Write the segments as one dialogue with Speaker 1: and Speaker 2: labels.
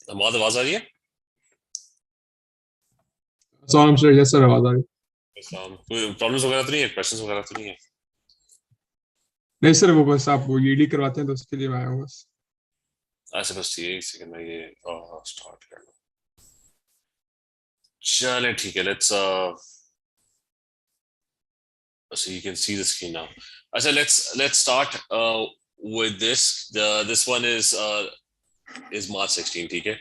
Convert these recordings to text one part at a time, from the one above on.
Speaker 1: हमारा आवाज आ रही है?
Speaker 2: Yes sir, आवाज आ रही है।
Speaker 1: कोई प्रॉब्लम्स वगैरह तो नहीं है, क्वेश्चंस वगैरह तो नहीं है?
Speaker 2: नहीं सर, वो बस आप वो ईडी करवाते हैं तो उसके लिए मैं आया हूँ बस।
Speaker 1: ऐसे बस ये एक सेकंड में ये स्टार्ट कर लो। चले ठीक है, let's so you can see the screen now. So let's start with this. This one is March 16, ठीक है?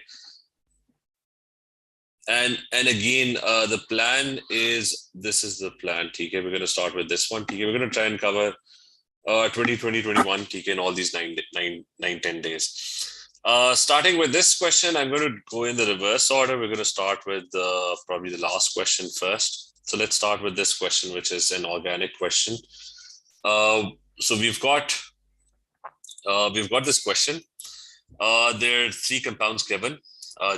Speaker 1: And again the plan is, this is the plan, ठीक है? We're going to start with this one, ठीक है? We're going to try and cover 2020, 21, ठीक है, in all these 10 days. Starting with this question, I'm going to go in the reverse order. We're going to start with probably the last question first. So let's start with this question, which is an organic question. So we've got this question. There are three compounds given,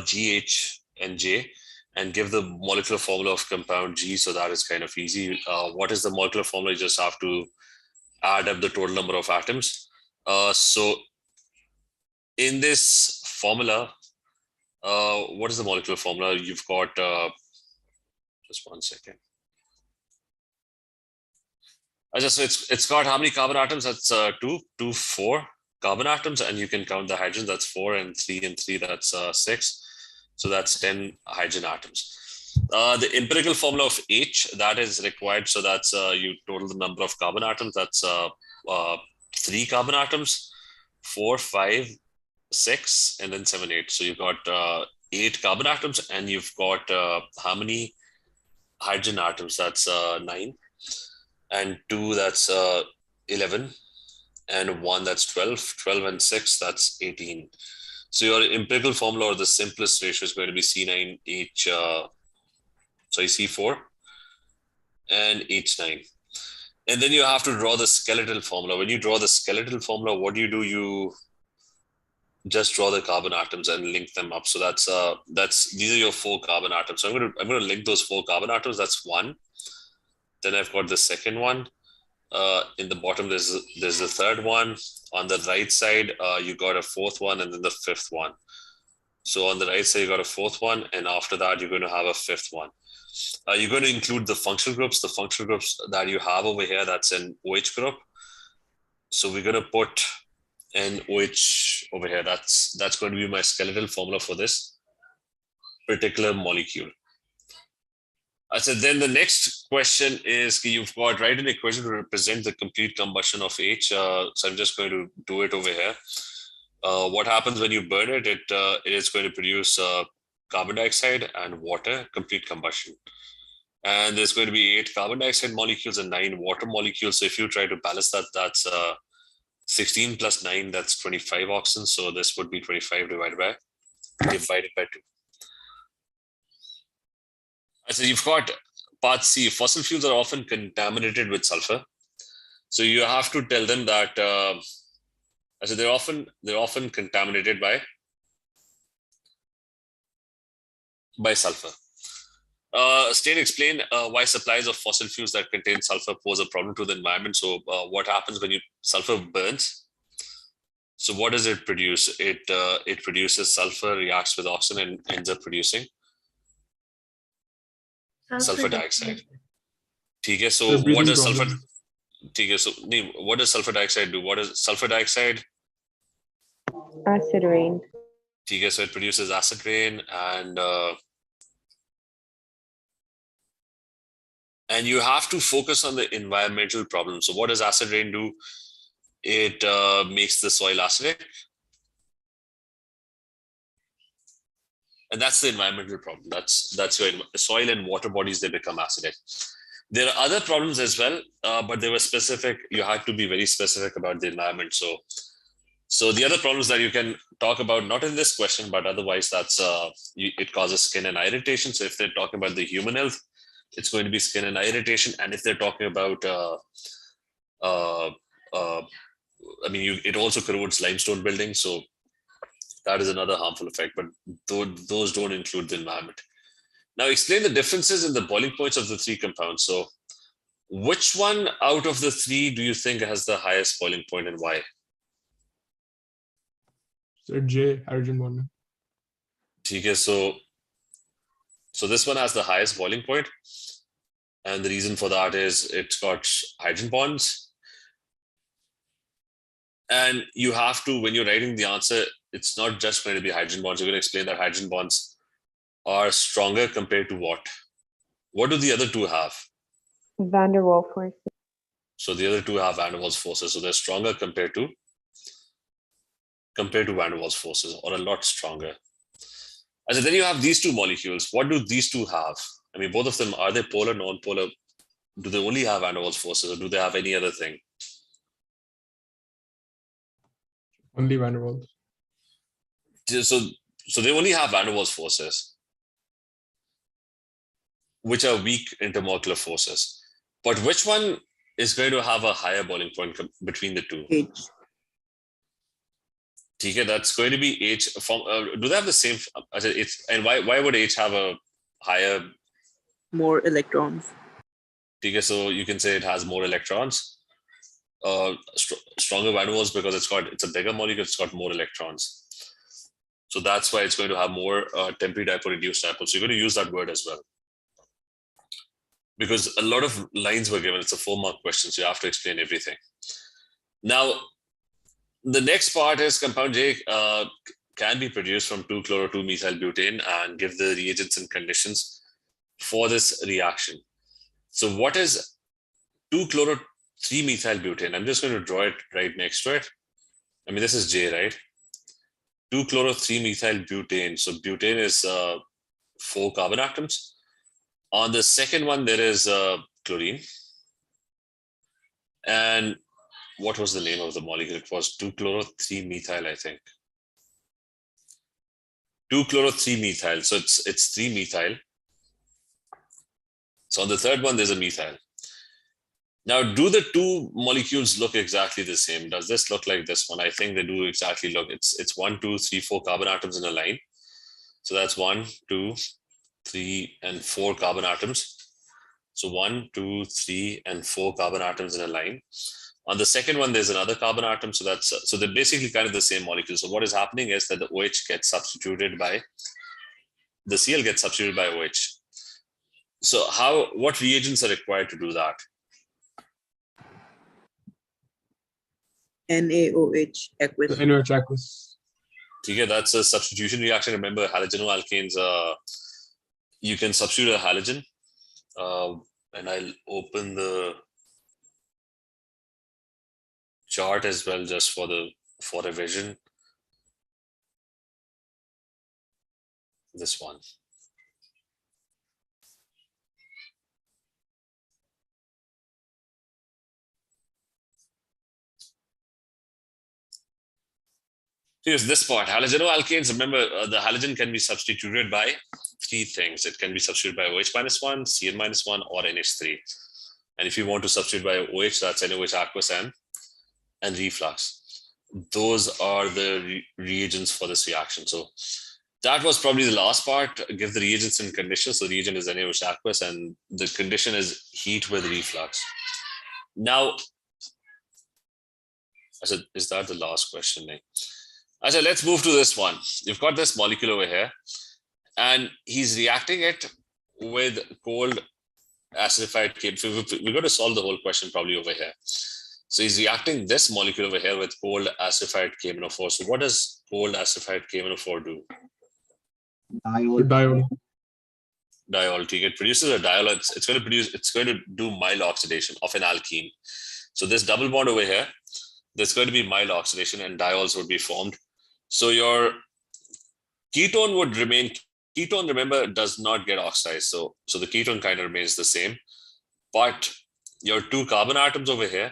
Speaker 1: G, H, and J, and give the molecular formula of compound G. So that is kind of easy. What is the molecular formula? You just have to add up the total number of atoms. So in this formula, what is the molecular formula? You've got, just one second. So it's got how many carbon atoms? That's 4 carbon atoms, and you can count the hydrogen. That's 4, and 3, that's 6. So that's 10 hydrogen atoms. The empirical formula of H, that is required. So that's you total the number of carbon atoms. That's 3 carbon atoms, 4, 5, 6, and then 7, 8. So you've got 8 carbon atoms, and you've got how many hydrogen atoms? That's 9, and 2, that's 11, and 1, that's 12. 12 and 6, that's 18. So your empirical formula, or the simplest ratio, is going to be C9H, C4 and H9. And then you have to draw the skeletal formula. When you draw the skeletal formula, what do? You just draw the carbon atoms and link them up. So these are your 4 carbon atoms. So I'm going to link those 4 carbon atoms. That's 1. Then I've got the second one. In the bottom, there's the third one. On the right side, you got a 4th one, and then the 5th one. So on the right side, you got a 4th one, and after that, you're going to have a 5th one. You're going to include the functional groups. The functional groups that you have over here, that's an OH group. So we're going to put an OH over here. That's going to be my skeletal formula for this particular molecule. So then the next question is, you've got, write an equation to represent the complete combustion of H. So I'm just going to do it over here. What happens when you burn it? It is going to produce carbon dioxide and water, complete combustion. And there's going to be 8 carbon dioxide molecules and 9 water molecules. So if you try to balance that, that's 16 plus 9, that's 25 oxygen. So this would be 25 divided by 2. So you've got part C. Fossil fuels are often contaminated with sulfur. So you have to tell them that so they're often contaminated by sulfur. Explain why supplies of fossil fuels that contain sulfur pose a problem to the environment. So what happens when sulfur burns? So what does it produce? It produces sulfur, reacts with oxygen, and ends up producing sulfur dioxide. Okay, so what does sulfur? Okay, so what does sulfur dioxide do? What is sulfur dioxide?
Speaker 3: Acid rain.
Speaker 1: Okay, so it produces acid rain, and you have to focus on the environmental problem. So what does acid rain do? It makes the soil acidic. And that's the environmental problem. That's your soil and water bodies, they become acidic. There are other problems as well, but they were specific. You had to be very specific about the environment. So the other problems that you can talk about, not in this question, but otherwise, that's it causes skin and eye irritation. So if they're talking about the human health, it's going to be skin and eye irritation. And if they're talking about, it also corrodes limestone buildings. So that is another harmful effect, but those don't include the environment. Now explain the differences in the boiling points of the 3 compounds. So which one out of the 3 do you think has the highest boiling point, and why?
Speaker 2: So J, hydrogen bond.
Speaker 1: Okay, so this one has the highest boiling point, and the reason for that is it's got hydrogen bonds. And you have to, when you're writing the answer, it's not just going to be hydrogen bonds. You're going to explain that hydrogen bonds are stronger compared to what? What do the other two have?
Speaker 3: Van der Waals forces.
Speaker 1: So the other two have van der Waals forces. So they're stronger compared to van der Waals forces, or a lot stronger. And so then you have these two molecules. What do these two have? I mean, both of them, are they polar, non-polar? Do they only have van der Waals forces, or do they have any other thing?
Speaker 2: Only van der Waals.
Speaker 1: So they only have van der Waals forces, which are weak intermolecular forces. But which one is going to have a higher boiling point between the two?
Speaker 4: H.
Speaker 1: Okay, that's going to be H. Do they have the same? And why would H have a higher?
Speaker 4: More electrons.
Speaker 1: Okay, so you can say it has more electrons. Stronger van der Waals because it's a bigger molecule. It's got more electrons. So that's why it's going to have more temporary dipole reduced dipole. So you're going to use that word as well. Because a lot of lines were given. It's a 4-mark question, so you have to explain everything. Now, the next part is compound J can be produced from 2-chloro-2-methyl-butane and give the reagents and conditions for this reaction. So what is 2-chloro-3-methyl-butane? I'm just going to draw it right next to it. I mean, this is J, right? 2-chloro-3-methyl-butane. So butane is 4 carbon atoms. On the second one, there is chlorine. And what was the name of the molecule? It was 2-chloro-3-methyl, I think. 2-chloro-3-methyl. So it's 3-methyl. So on the third one, there's a methyl. Now, do the two molecules look exactly the same? Does this look like this one? I think they do exactly look. It's 1, 2, 3, 4 carbon atoms in a line. So that's 1, 2, 3, and 4 carbon atoms. So 1, 2, 3, and 4 carbon atoms in a line. On the second one, there's another carbon atom. So they're basically kind of the same molecule. So what is happening is that the OH gets substituted by the Cl gets substituted by OH. So what reagents are required to do that?
Speaker 4: NaOH aqueous.
Speaker 2: NaOH aqueous.
Speaker 1: Okay, that's a substitution reaction. Remember, halogenoalkanes, you can substitute a halogen. And I'll open the chart as well, just for revision. This one. Here's this part. Halogenoalkanes, remember, the halogen can be substituted by 3 things. It can be substituted by OH-1, Cn-1, or NH3. And if you want to substitute by OH, that's NaOH aqueous and reflux. Those are the reagents for this reaction. So that was probably the last part. Give the reagents and conditions. So the reagent is NaOH aqueous and the condition is heat with reflux. Now, I said, is that the last question? I said, let's move to this one. You've got this molecule over here and he's reacting it with cold acidified K. We're going to solve the whole question probably over here. So he's reacting this molecule over here with cold acidified KMnO4. So what does cold acidified KMnO4 do?
Speaker 2: Diol.
Speaker 1: Diol. It produces a diol. It's going to do mild oxidation of an alkene. So this double bond over here, there's going to be mild oxidation and diols would be formed. So your ketone would remain. Ketone, remember, does not get oxidized. So the ketone kind of remains the same. But your 2 carbon atoms over here,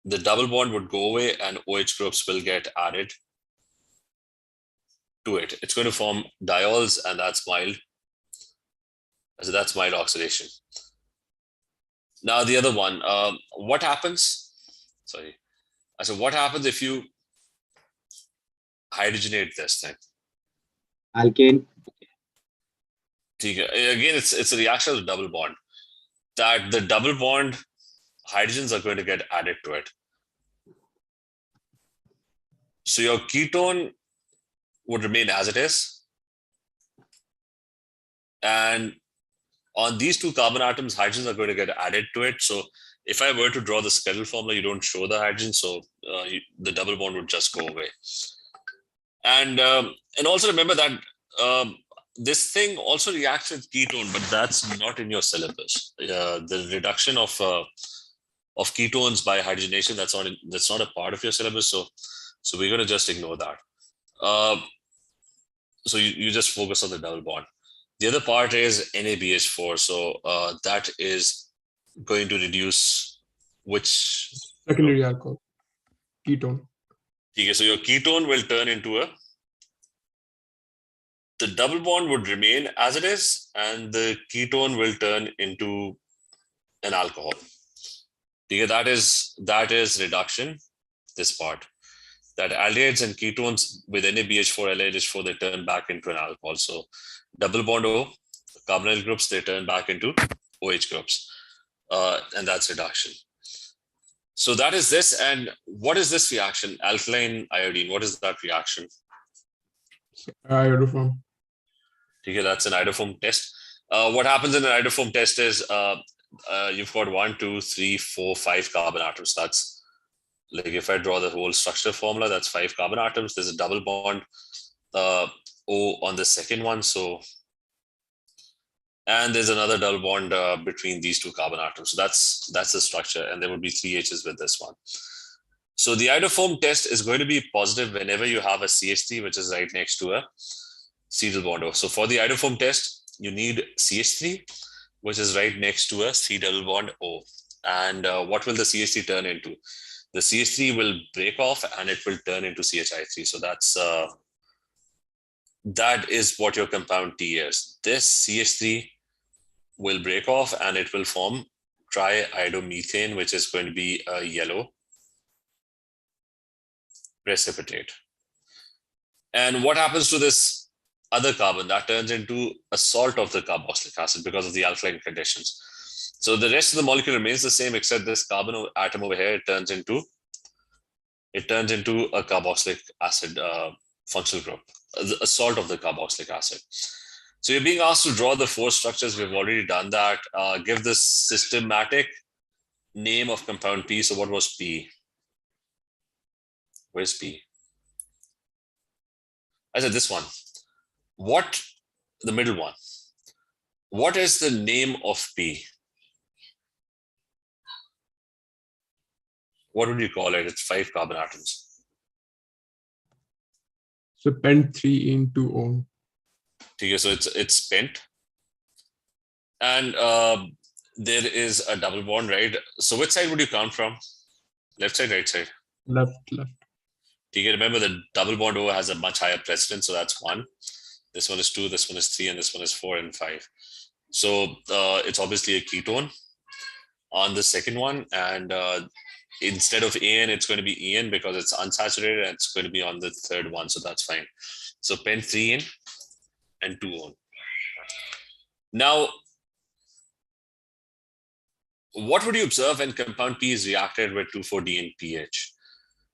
Speaker 1: the double bond would go away and OH groups will get added to it. It's going to form diols and that's mild. So that's mild oxidation. Now the other one, what happens? Sorry. So what happens if you hydrogenate this thing?
Speaker 5: Alkane.
Speaker 1: Again, it's a reaction of the double bond. That the double bond hydrogens are going to get added to it. So your ketone would remain as it is. And on these two carbon atoms, hydrogens are going to get added to it. So if I were to draw the skeletal formula, you don't show the hydrogen, so the double bond would just go away. And also remember that this thing also reacts with ketone, but that's not in your syllabus. The reduction of ketones by hydrogenation, that's not a part of your syllabus. So we're going to just ignore that. So you just focus on the double bond. The other part is NaBH4. So that is going to reduce which
Speaker 2: Secondary alcohol, ketone.
Speaker 1: Okay, so your ketone will turn into the double bond would remain as it is, and the ketone will turn into an alcohol. Okay, that is reduction, this part. That aldehydes and ketones with NaBH4, LiH4, they turn back into an alcohol. So double bond O, carbonyl groups, they turn back into OH groups. And that's reduction. So that is this. And what is this reaction? Alkaline iodine. What is that reaction?
Speaker 2: Hydrophone.
Speaker 1: Okay, that's an hydrophone test. What happens in an hydrophone test is you've got 1, 2, 3, 4, 5 carbon atoms. That's like if I draw the whole structure formula, that's 5 carbon atoms. There's a double bond O on the second one. So, and there's another double bond between these 2 carbon atoms. So that's the structure, and there would be 3 H's with this one. So the hydrophone test is going to be positive whenever you have a CH3, which is right next to a C double bond O. So for the hydrophone test, you need CH3, which is right next to a C double bond O. And what will the CH3 turn into? The CH3 will break off and it will turn into CHI3. So that is what your compound T is. This CH3 will break off and it will form triiodomethane, which is going to be a yellow precipitate. And what happens to this other carbon? That turns into a salt of the carboxylic acid because of the alkaline conditions. So the rest of the molecule remains the same, except this carbon atom over here, it turns into a carboxylic acid functional group, a salt of the carboxylic acid. So you're being asked to draw the 4 structures. We've already done that. Give the systematic name of compound P. So what was P? Where's P? I said this one. What, the middle one? What is the name of P? What would you call it? It's 5 carbon atoms.
Speaker 2: So pent 3 into O.
Speaker 1: Okay, so it's spent. And there is a double bond, right? So which side would you count from? Left side, right side?
Speaker 2: Left.
Speaker 1: Okay, remember the double bond O has a much higher precedence, so that's 1. This one is 2, this one is 3, and this one is 4 and 5. So it's obviously a ketone on the second one, and instead of AN, it's going to be EN because it's unsaturated, and it's going to be on the third one, so that's fine. So pen 3 in and 2 on. Now, what would you observe when compound P is reacted with 2,4-D and pH?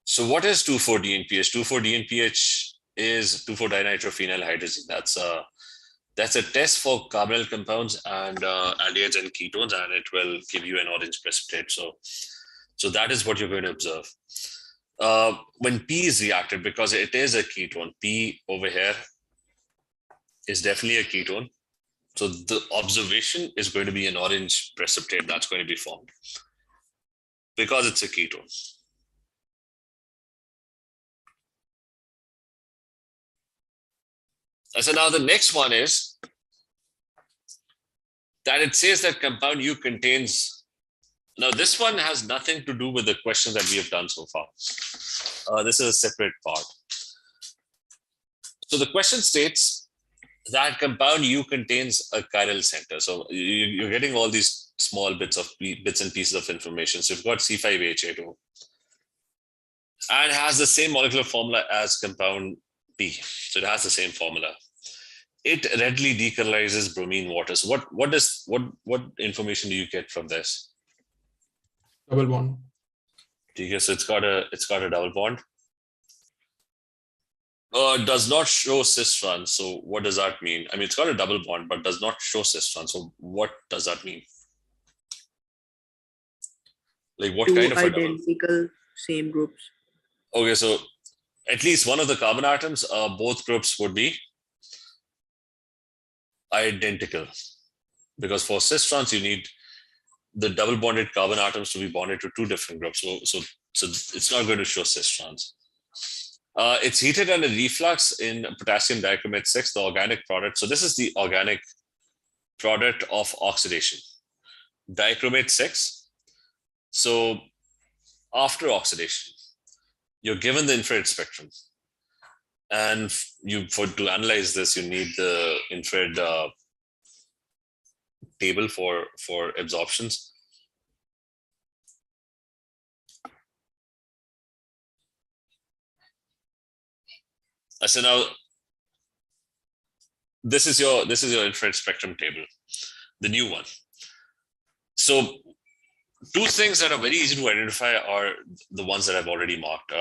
Speaker 1: So what is 2,4-D and pH? 2,4-D and pH is 2,4-dinitrophenyl hydrazine. That's a test for carbonyl compounds and aldehydes and ketones, and it will give you an orange precipitate. So that is what you're going to observe. When P is reacted, because it is a ketone, P over here is definitely a ketone. So the observation is going to be an orange precipitate that's going to be formed because it's a ketone. So now the next one is that it says that compound U contains. Now this one has nothing to do with the questions that we have done so far. This is a separate part. So the question states that compound U contains a chiral center. So you're getting all these small bits and pieces of information. So you've got C5H8O and has the same molecular formula as compound P. So it has the same formula. It readily decolonizes bromine water. So what information do you get from this?
Speaker 2: Double bond.
Speaker 1: Okay, so it's got a double bond. Does not show cis trans. So what does that mean? I mean, it's got a double bond, but does not show cis trans. So what does that mean? Like what
Speaker 4: Two
Speaker 1: kind of a double?
Speaker 4: identical same groups.
Speaker 1: Okay, so at least one of the carbon atoms, both groups would be identical. Because for cis trans, you need the double bonded carbon atoms to be bonded to two different groups. So it's not going to show cis trans. It's heated under reflux in potassium dichromate 6, the organic product. So this is the organic product of oxidation. Dichromate 6. So after oxidation, you're given the infrared spectrum. And to analyze this, you need the infrared table for absorptions. So now this is your infrared spectrum table, the new one. So two things that are very easy to identify are the ones that I've already marked.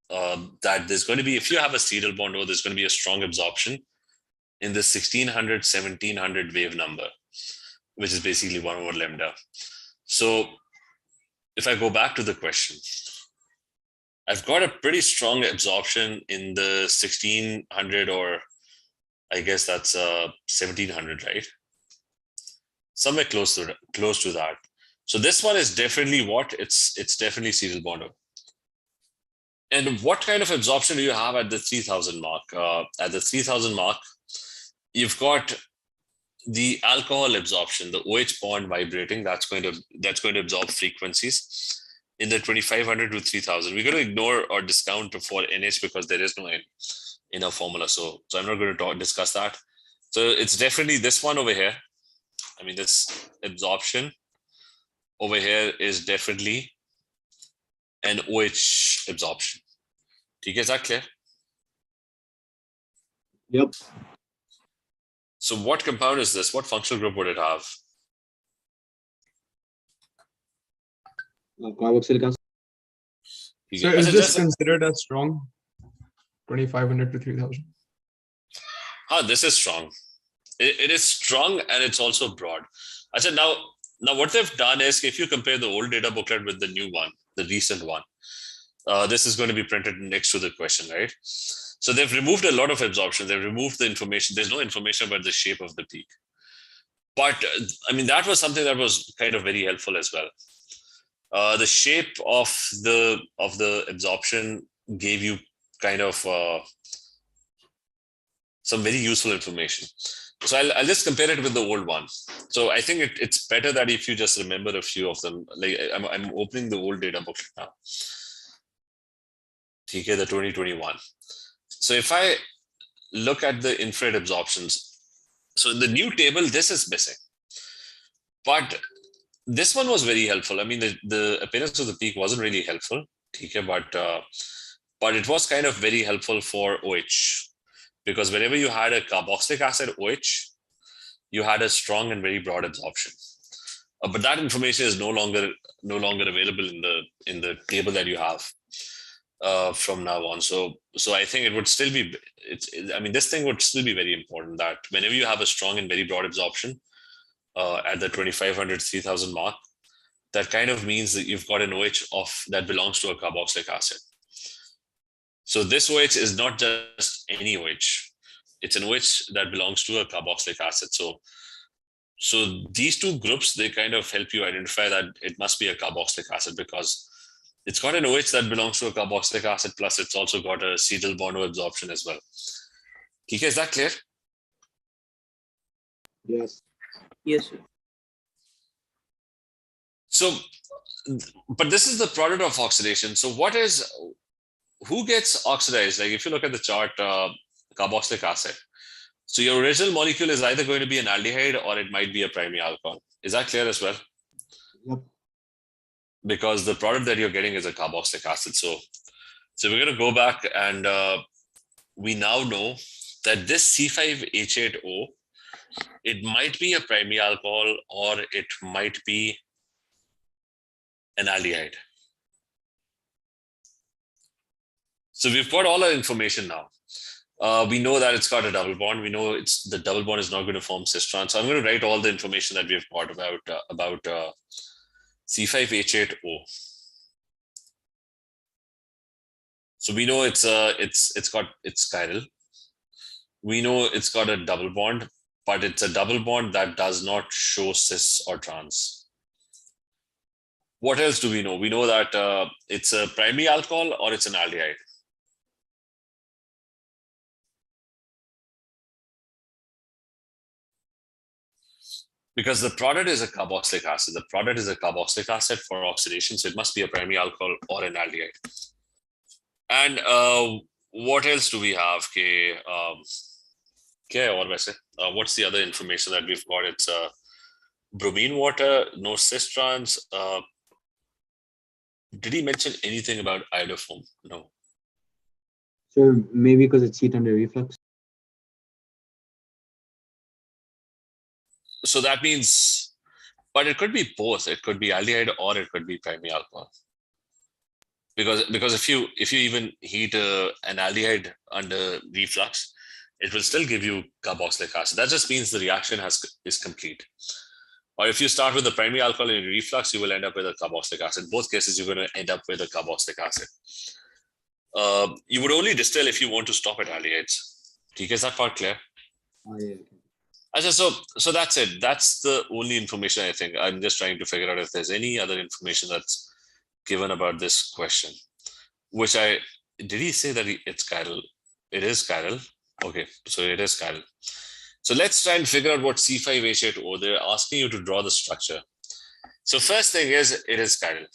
Speaker 1: That there's going to be, if you have a serial bond, there's going to be a strong absorption in the 1600, 1700 wave number, which is basically 1 over lambda. So if I go back to the question, I've got a pretty strong absorption in the 1600, or I guess that's 1700, right? Somewhere close to that. So this one is definitely what? It's definitely serial bond. And what kind of absorption do you have at the 3000 mark? At the 3000 mark, you've got the alcohol absorption, the OH bond vibrating. That's going to absorb frequencies in the 2500 to 3000. We're going to ignore or discount for NH because there is no N in our formula. So I'm not going to discuss that. So it's definitely this one over here. I mean, this absorption over here is definitely an OH absorption. Is that clear?
Speaker 5: Yep.
Speaker 1: So what compound is this? What functional group would it have?
Speaker 5: Carboxylic acid.
Speaker 2: So is this considered as strong? 2500 to 3000.
Speaker 1: This is strong. It is strong and it's also broad. I said now what they've done is, if you compare the old data booklet with the new one, the recent one, this is going to be printed next to the question, right? So they've removed a lot of absorption. They've removed the information. There's no information about the shape of the peak. But I mean, that was something that was kind of very helpful as well. The shape of the absorption gave you kind of some very useful information. So I'll just compare it with the old one. So I think it's better that if you just remember a few of them. Like I'm opening the old data booklet now. Okay, the 2021. So if I look at the infrared absorptions, so in the new table, this is missing. But this one was very helpful. I mean, the appearance of the peak wasn't really helpful, but it was kind of very helpful for OH, because whenever you had a carboxylic acid OH, you had a strong and very broad absorption. But that information is no longer available in the table that you have from now on. So I think it would still be. I mean, this thing would still be very important, that whenever you have a strong and very broad absorption at the 2500 3000 mark, that kind of means that you've got an OH that belongs to a carboxylic acid. So this OH is not just any OH. It's an OH that belongs to a carboxylic acid. So these two groups, they kind of help you identify that it must be a carboxylic acid, because it's got an OH that belongs to a carboxylic acid, plus it's also got a acetyl bond absorption as well. Kika, is that clear?
Speaker 5: Yes.
Speaker 4: Yes, sir.
Speaker 1: So, but this is the product of oxidation. So who gets oxidized? Like if you look at the chart, carboxylic acid. So your original molecule is either going to be an aldehyde or it might be a primary alcohol. Is that clear as well?
Speaker 5: Yep.
Speaker 1: Because the product that you're getting is a carboxylic acid. So we're going to go back, and we now know that this C5H8O, it might be a primary alcohol or it might be an aldehyde. So we've got all our information now. We know that it's got a double bond. We know the double bond is not going to form cis trans. So I'm going to write all the information that we've got about C5H8O. So we know it's chiral. We know it's got a double bond, but it's a double bond that does not show cis or trans. What else do we know? We know that it's a primary alcohol or it's an aldehyde. Because the product is a carboxylic acid. The product is a carboxylic acid for oxidation, so it must be a primary alcohol or an aldehyde. And what else do we have? What's the other information that we've got? It's bromine water, no cis trans. Did he mention anything about iodoform? No.
Speaker 5: So maybe because it's heat under reflux.
Speaker 1: So that means, but it could be both. It could be aldehyde or it could be primary alcohol. Because if you even heat an aldehyde under reflux, it will still give you carboxylic acid. That just means the reaction is complete. Or if you start with the primary alcohol in reflux, you will end up with a carboxylic acid. Both cases, you're going to end up with a carboxylic acid. You would only distill if you want to stop at aldehydes. Is that part clear?
Speaker 5: Oh, yeah.
Speaker 1: So that's it. That's the only information I think. I'm just trying to figure out if there's any other information that's given about this question. Did he say that it's chiral? It is chiral. Okay, so it is chiral. So let's try and figure out what C5H8O. They're asking you to draw the structure. So first thing is it is chiral.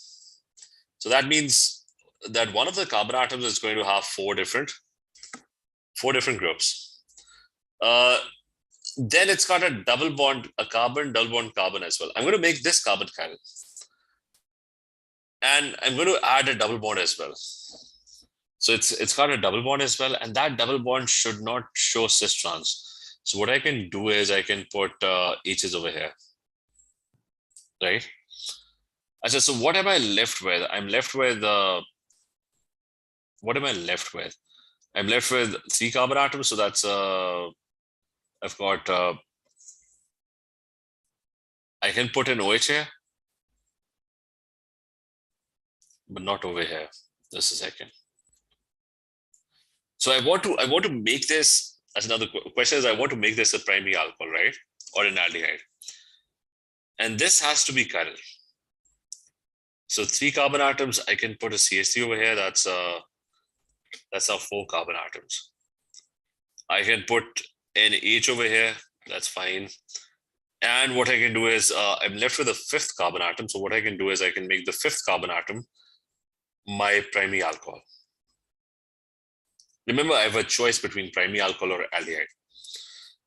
Speaker 1: So that means that one of the carbon atoms is going to have four different groups. Then it's got a double bond, a carbon, double bond carbon as well. I'm going to make this carbon chiral. And I'm going to add a double bond as well. So it's got a double bond as well. And that double bond should not show cis trans. So what I can do is I can put H's over here. Right? So what am I left with? I'm left with, what am I left with? I'm left with 3 carbon atoms. So that's, I've got, I can put an OH here, but not over here. Just a second. So I want to make this, as another question is, I want to make this a primary alcohol, right? Or an aldehyde. And this has to be chiral. So 3 carbon atoms, I can put a CH3 over here. That's our 4 carbon atoms. I can put an H over here. That's fine. And what I can do is, I'm left with a 5th carbon atom. So what I can do is I can make the 5th carbon atom my primary alcohol. Remember, I have a choice between primary alcohol or aldehyde.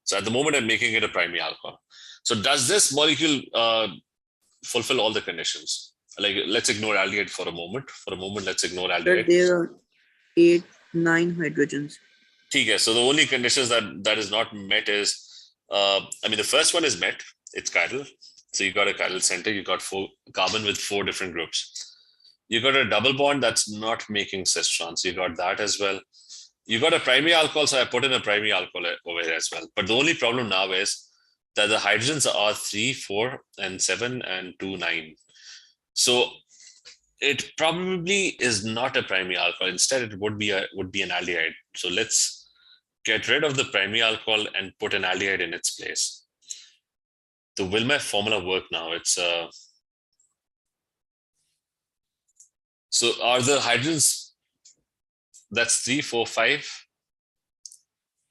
Speaker 1: So at the moment, I'm making it a primary alcohol. So does this molecule fulfill all the conditions? Like, let's ignore aldehyde for a moment. For a moment, let's ignore aldehyde.
Speaker 4: There are 8, 9 hydrogens.
Speaker 1: Okay, so the only conditions that is not met is, the first one is met. It's chiral. So you got a chiral center. You got 4 carbon with 4 different groups. You got a double bond that's not making cis trans. You got that as well. You got a primary alcohol, so I put in a primary alcohol over here as well. But the only problem now is that the hydrogens are 3, 4, and 7, and 2, 9. So it probably is not a primary alcohol. Instead, it would be an aldehyde. So let's get rid of the primary alcohol and put an aldehyde in its place. So will my formula work now? It's so are the hydrogens, that's 3, 4, 5.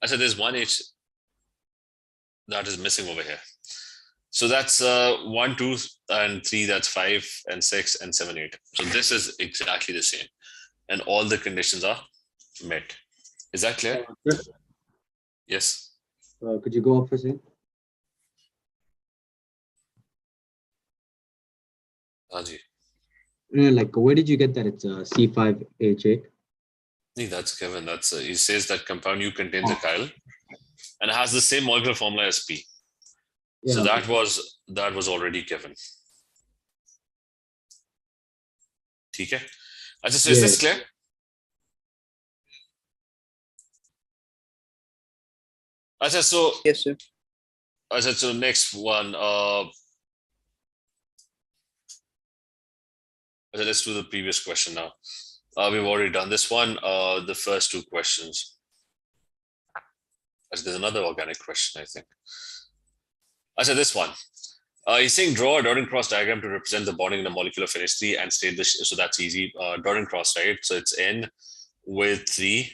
Speaker 1: I said there's 1 H that is missing over here. So that's 1, 2, and 3, that's 5, and 6, and 7, 8. So this is exactly the same. And all the conditions are met. Is that clear? Yes.
Speaker 5: Could you go up for a second?
Speaker 1: Haji.
Speaker 5: Like, where did you get that? It's C5H8.
Speaker 1: That's given. That's he says that compound U contains a chiral and has the same molecular formula as P. Yeah, so that was already given. Okay. So is this clear? Achha, so
Speaker 4: Yes, sir.
Speaker 1: Achha, so next one. Let's do the previous question now. We've already done this one. The first two questions. There's another organic question, I think. Achha, this one. He's saying draw a dot and cross diagram to represent the bonding in a molecule of NH3 and state this. So that's easy. Dot and cross, right? So it's N with 3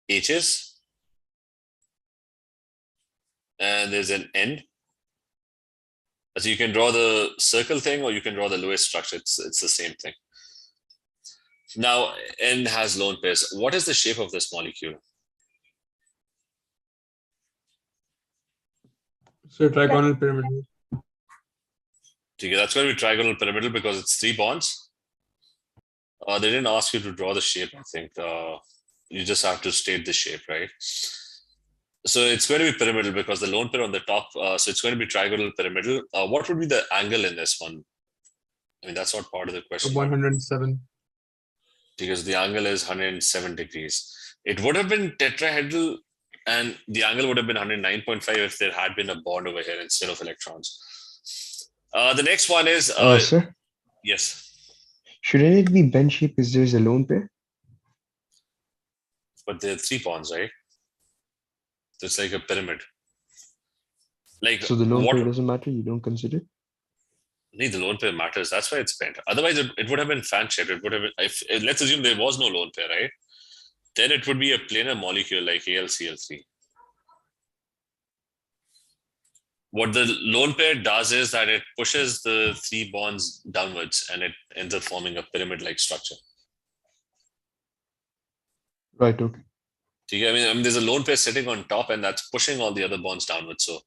Speaker 1: H's. And there's an N. So you can draw the circle thing or you can draw the lowest structure. It's the same thing. Now, N has lone pairs. What is the shape of this molecule?
Speaker 2: So trigonal pyramidal.
Speaker 1: Okay, that's going to be trigonal pyramidal because it's 3 bonds. They didn't ask you to draw the shape, I think. You just have to state the shape, right? So it's going to be pyramidal because the lone pair on the top, so it's going to be trigonal pyramidal. What would be the angle in this one? I mean, that's not part of the question.
Speaker 2: 107.
Speaker 1: Because the angle is 107 degrees. It would have been tetrahedral and the angle would have been 109.5 if there had been a bond over here instead of electrons. The next one is...
Speaker 6: Sir?
Speaker 1: Yes.
Speaker 6: Shouldn't it be bend shape if there's a lone pair?
Speaker 1: But there are 3 bonds, right? So it's like a pyramid. Like,
Speaker 6: So the lone pair doesn't matter, you don't consider?
Speaker 1: No, the lone pair matters. That's why it's bent. Otherwise, it would have been fan shaped. It would have been, if let's assume there was no lone pair, right? Then it would be a planar molecule like AlCl3. What the lone pair does is that it pushes the 3 bonds downwards and it ends up forming a pyramid-like structure.
Speaker 6: Right, okay.
Speaker 1: I mean, there's a lone pair sitting on top and that's pushing all the other bonds downwards. So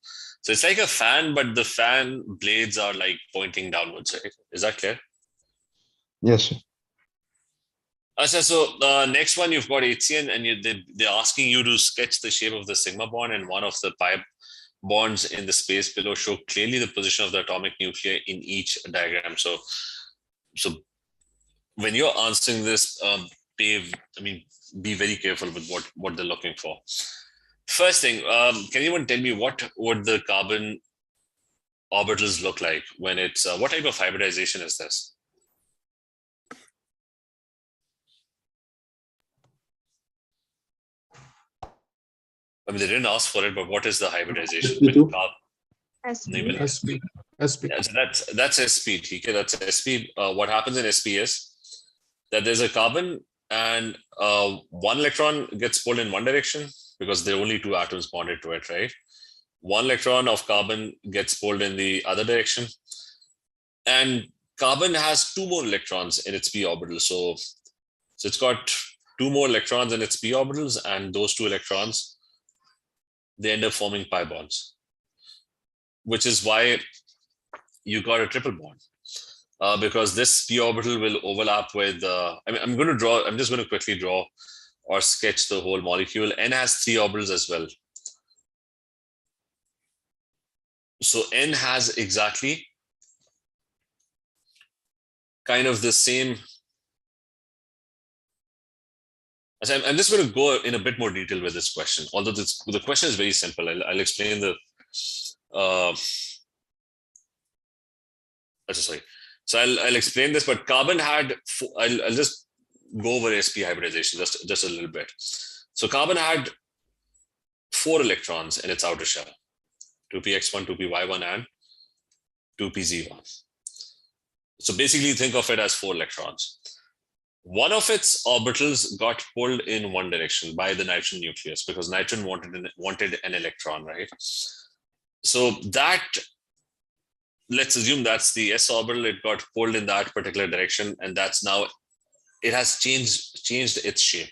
Speaker 1: it's like a fan, but the fan blades are like pointing downwards, right? Is that clear?
Speaker 6: Yes, sir.
Speaker 1: So next one, you've got HCN and they're asking you to sketch the shape of the sigma bond and one of the pi bonds in the space below show clearly the position of the atomic nuclei in each diagram. So when you're answering this, be very careful with what they're looking for. First thing, can anyone tell me what would the carbon orbitals look like when it's, what type of hybridization is this? I mean, they didn't ask for it, but what is the hybridization?
Speaker 3: Sp.
Speaker 2: Sp.
Speaker 1: Yeah, so that's Sp. Okay, that's Sp. What happens in Sp is that there's a carbon and 1 electron gets pulled in one direction because there are only 2 atoms bonded to it, right? 1 electron of carbon gets pulled in the other direction. And carbon has 2 more electrons in its p orbital. So it's got 2 more electrons in its p orbitals, and those 2 electrons, they end up forming pi bonds, which is why you got a triple bond. Because this p orbital will overlap with, I'm just going to quickly draw or sketch the whole molecule. N has 3 orbitals as well. So N has exactly kind of the same. I'm just going to go in a bit more detail with this question, although the question is very simple. I'll explain the, sorry. So I'll explain this, but carbon had, I'll just go over Sp hybridization just a little bit. So carbon had 4 electrons in its outer shell, 2px1, 2py1, and 2pz1. So basically think of it as 4 electrons. One of its orbitals got pulled in one direction by the nitrogen nucleus because nitrogen wanted an electron, right? So that, let's assume that's the s orbital. It got pulled in that particular direction, and that's now, it has changed its shape.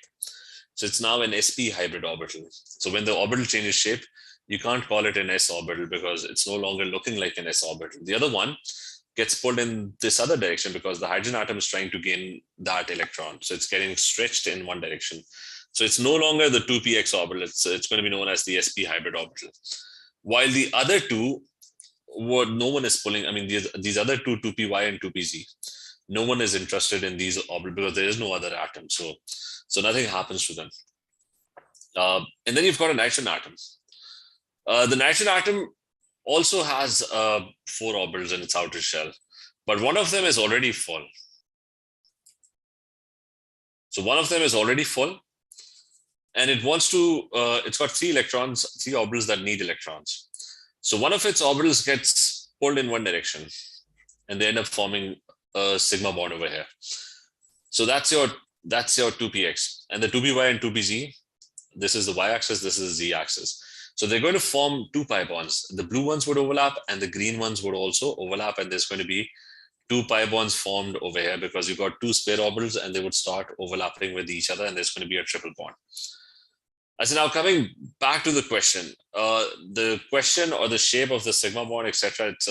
Speaker 1: So it's now an sp hybrid orbital. So when the orbital changes shape, you can't call it an s orbital because it's no longer looking like an s orbital. The other one gets pulled in this other direction because the hydrogen atom is trying to gain that electron. So it's getting stretched in one direction. So it's no longer the 2px orbital. It's going to be known as the sp hybrid orbital. While the other two, no one is pulling, I mean, these other two, 2py and 2pz, no one is interested in these orbitals because there is no other atom. So nothing happens to them. And then you've got a nitrogen atom. The nitrogen atom also has 4 orbitals in its outer shell, but one of them is already full. So one of them is already full, and it wants to, it's got 3 electrons, 3 orbitals that need electrons. So one of its orbitals gets pulled in one direction, and they end up forming a sigma bond over here. So that's your 2px, and the 2py and 2pz. This is the y-axis, this is the z-axis. So they're going to form 2 pi bonds. The blue ones would overlap, and the green ones would also overlap, and there's going to be 2 pi bonds formed over here because you've got 2 spare orbitals, and they would start overlapping with each other, and there's going to be a triple bond. So now coming back to the question or the shape of the sigma bond, etc. It's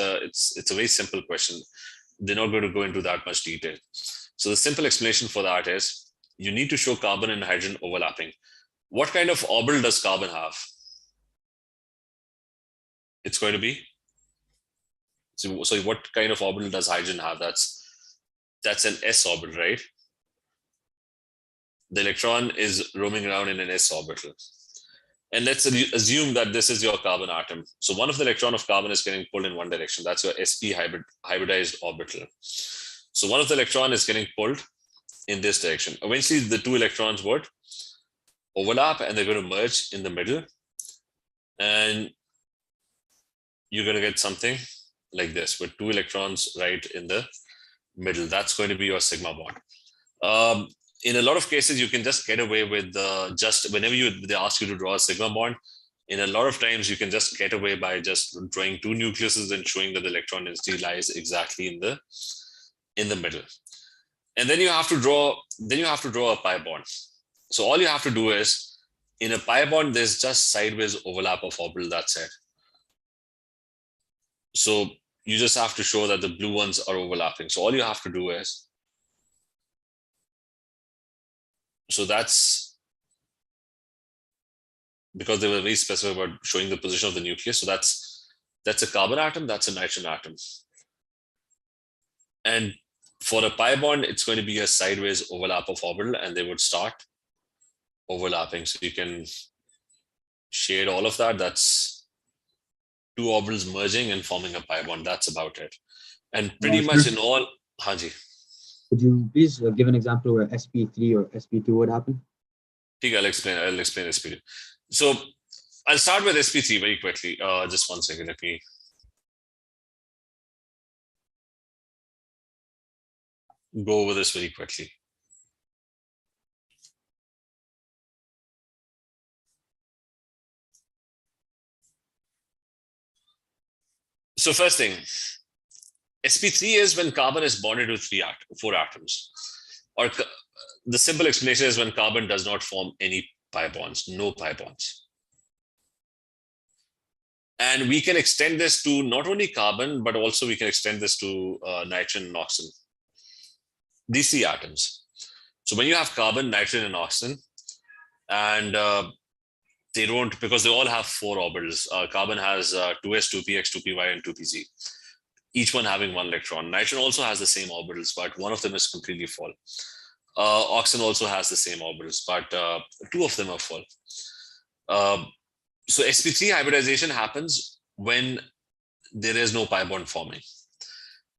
Speaker 1: a very simple question. They're not going to go into that much detail. So the simple explanation for that is you need to show carbon and hydrogen overlapping. What kind of orbital does carbon have? It's going to be, so what kind of orbital does hydrogen have? That's an s orbital, right? The electron is roaming around in an s orbital. And let's assume that this is your carbon atom. So one of the electron of carbon is getting pulled in one direction. That's your sp hybridized orbital. So one of the electron is getting pulled in this direction. Eventually the 2 electrons would overlap, and they're going to merge in the middle, and you're going to get something like this with 2 electrons right in the middle. That's going to be your sigma bond. In a lot of cases, you can just get away with just whenever they ask you to draw a sigma bond. In a lot of times, you can just get away by just drawing 2 nucleuses and showing that the electron density lies exactly in the middle. And then you have to draw a pi bond. So all you have to do is, in a pi bond, there's just sideways overlap of orbital. That's it. So you just have to show that the blue ones are overlapping. So all you have to do is, so that's because they were very specific about showing the position of the nucleus. So that's a carbon atom, that's a nitrogen atom. And for a pi bond, it's going to be a sideways overlap of orbital, and they would start overlapping. So you can shade all of that. That's 2 orbitals merging and forming a pi bond. That's about it. And pretty much in all, Haji.
Speaker 5: Could you please give an example where Sp3 or Sp2 would happen?
Speaker 1: I'll explain Sp2. So I'll start with Sp3 very quickly. Just one second. Let me go over this very quickly. So first thing, Sp3 is when carbon is bonded with 4 atoms. Or the simple explanation is when carbon does not form any pi bonds, no pi bonds. And we can extend this to not only carbon, but also we can extend this to nitrogen and oxygen. These 3 atoms. So when you have carbon, nitrogen, and oxygen, and they don't, because they all have 4 orbitals. Carbon has 2s, 2px, 2py, and 2pz. Each one having 1 electron. Nitrogen also has the same orbitals, but one of them is completely full. Oxygen also has the same orbitals, but 2 of them are full. So Sp3 hybridization happens when there is no pi bond forming.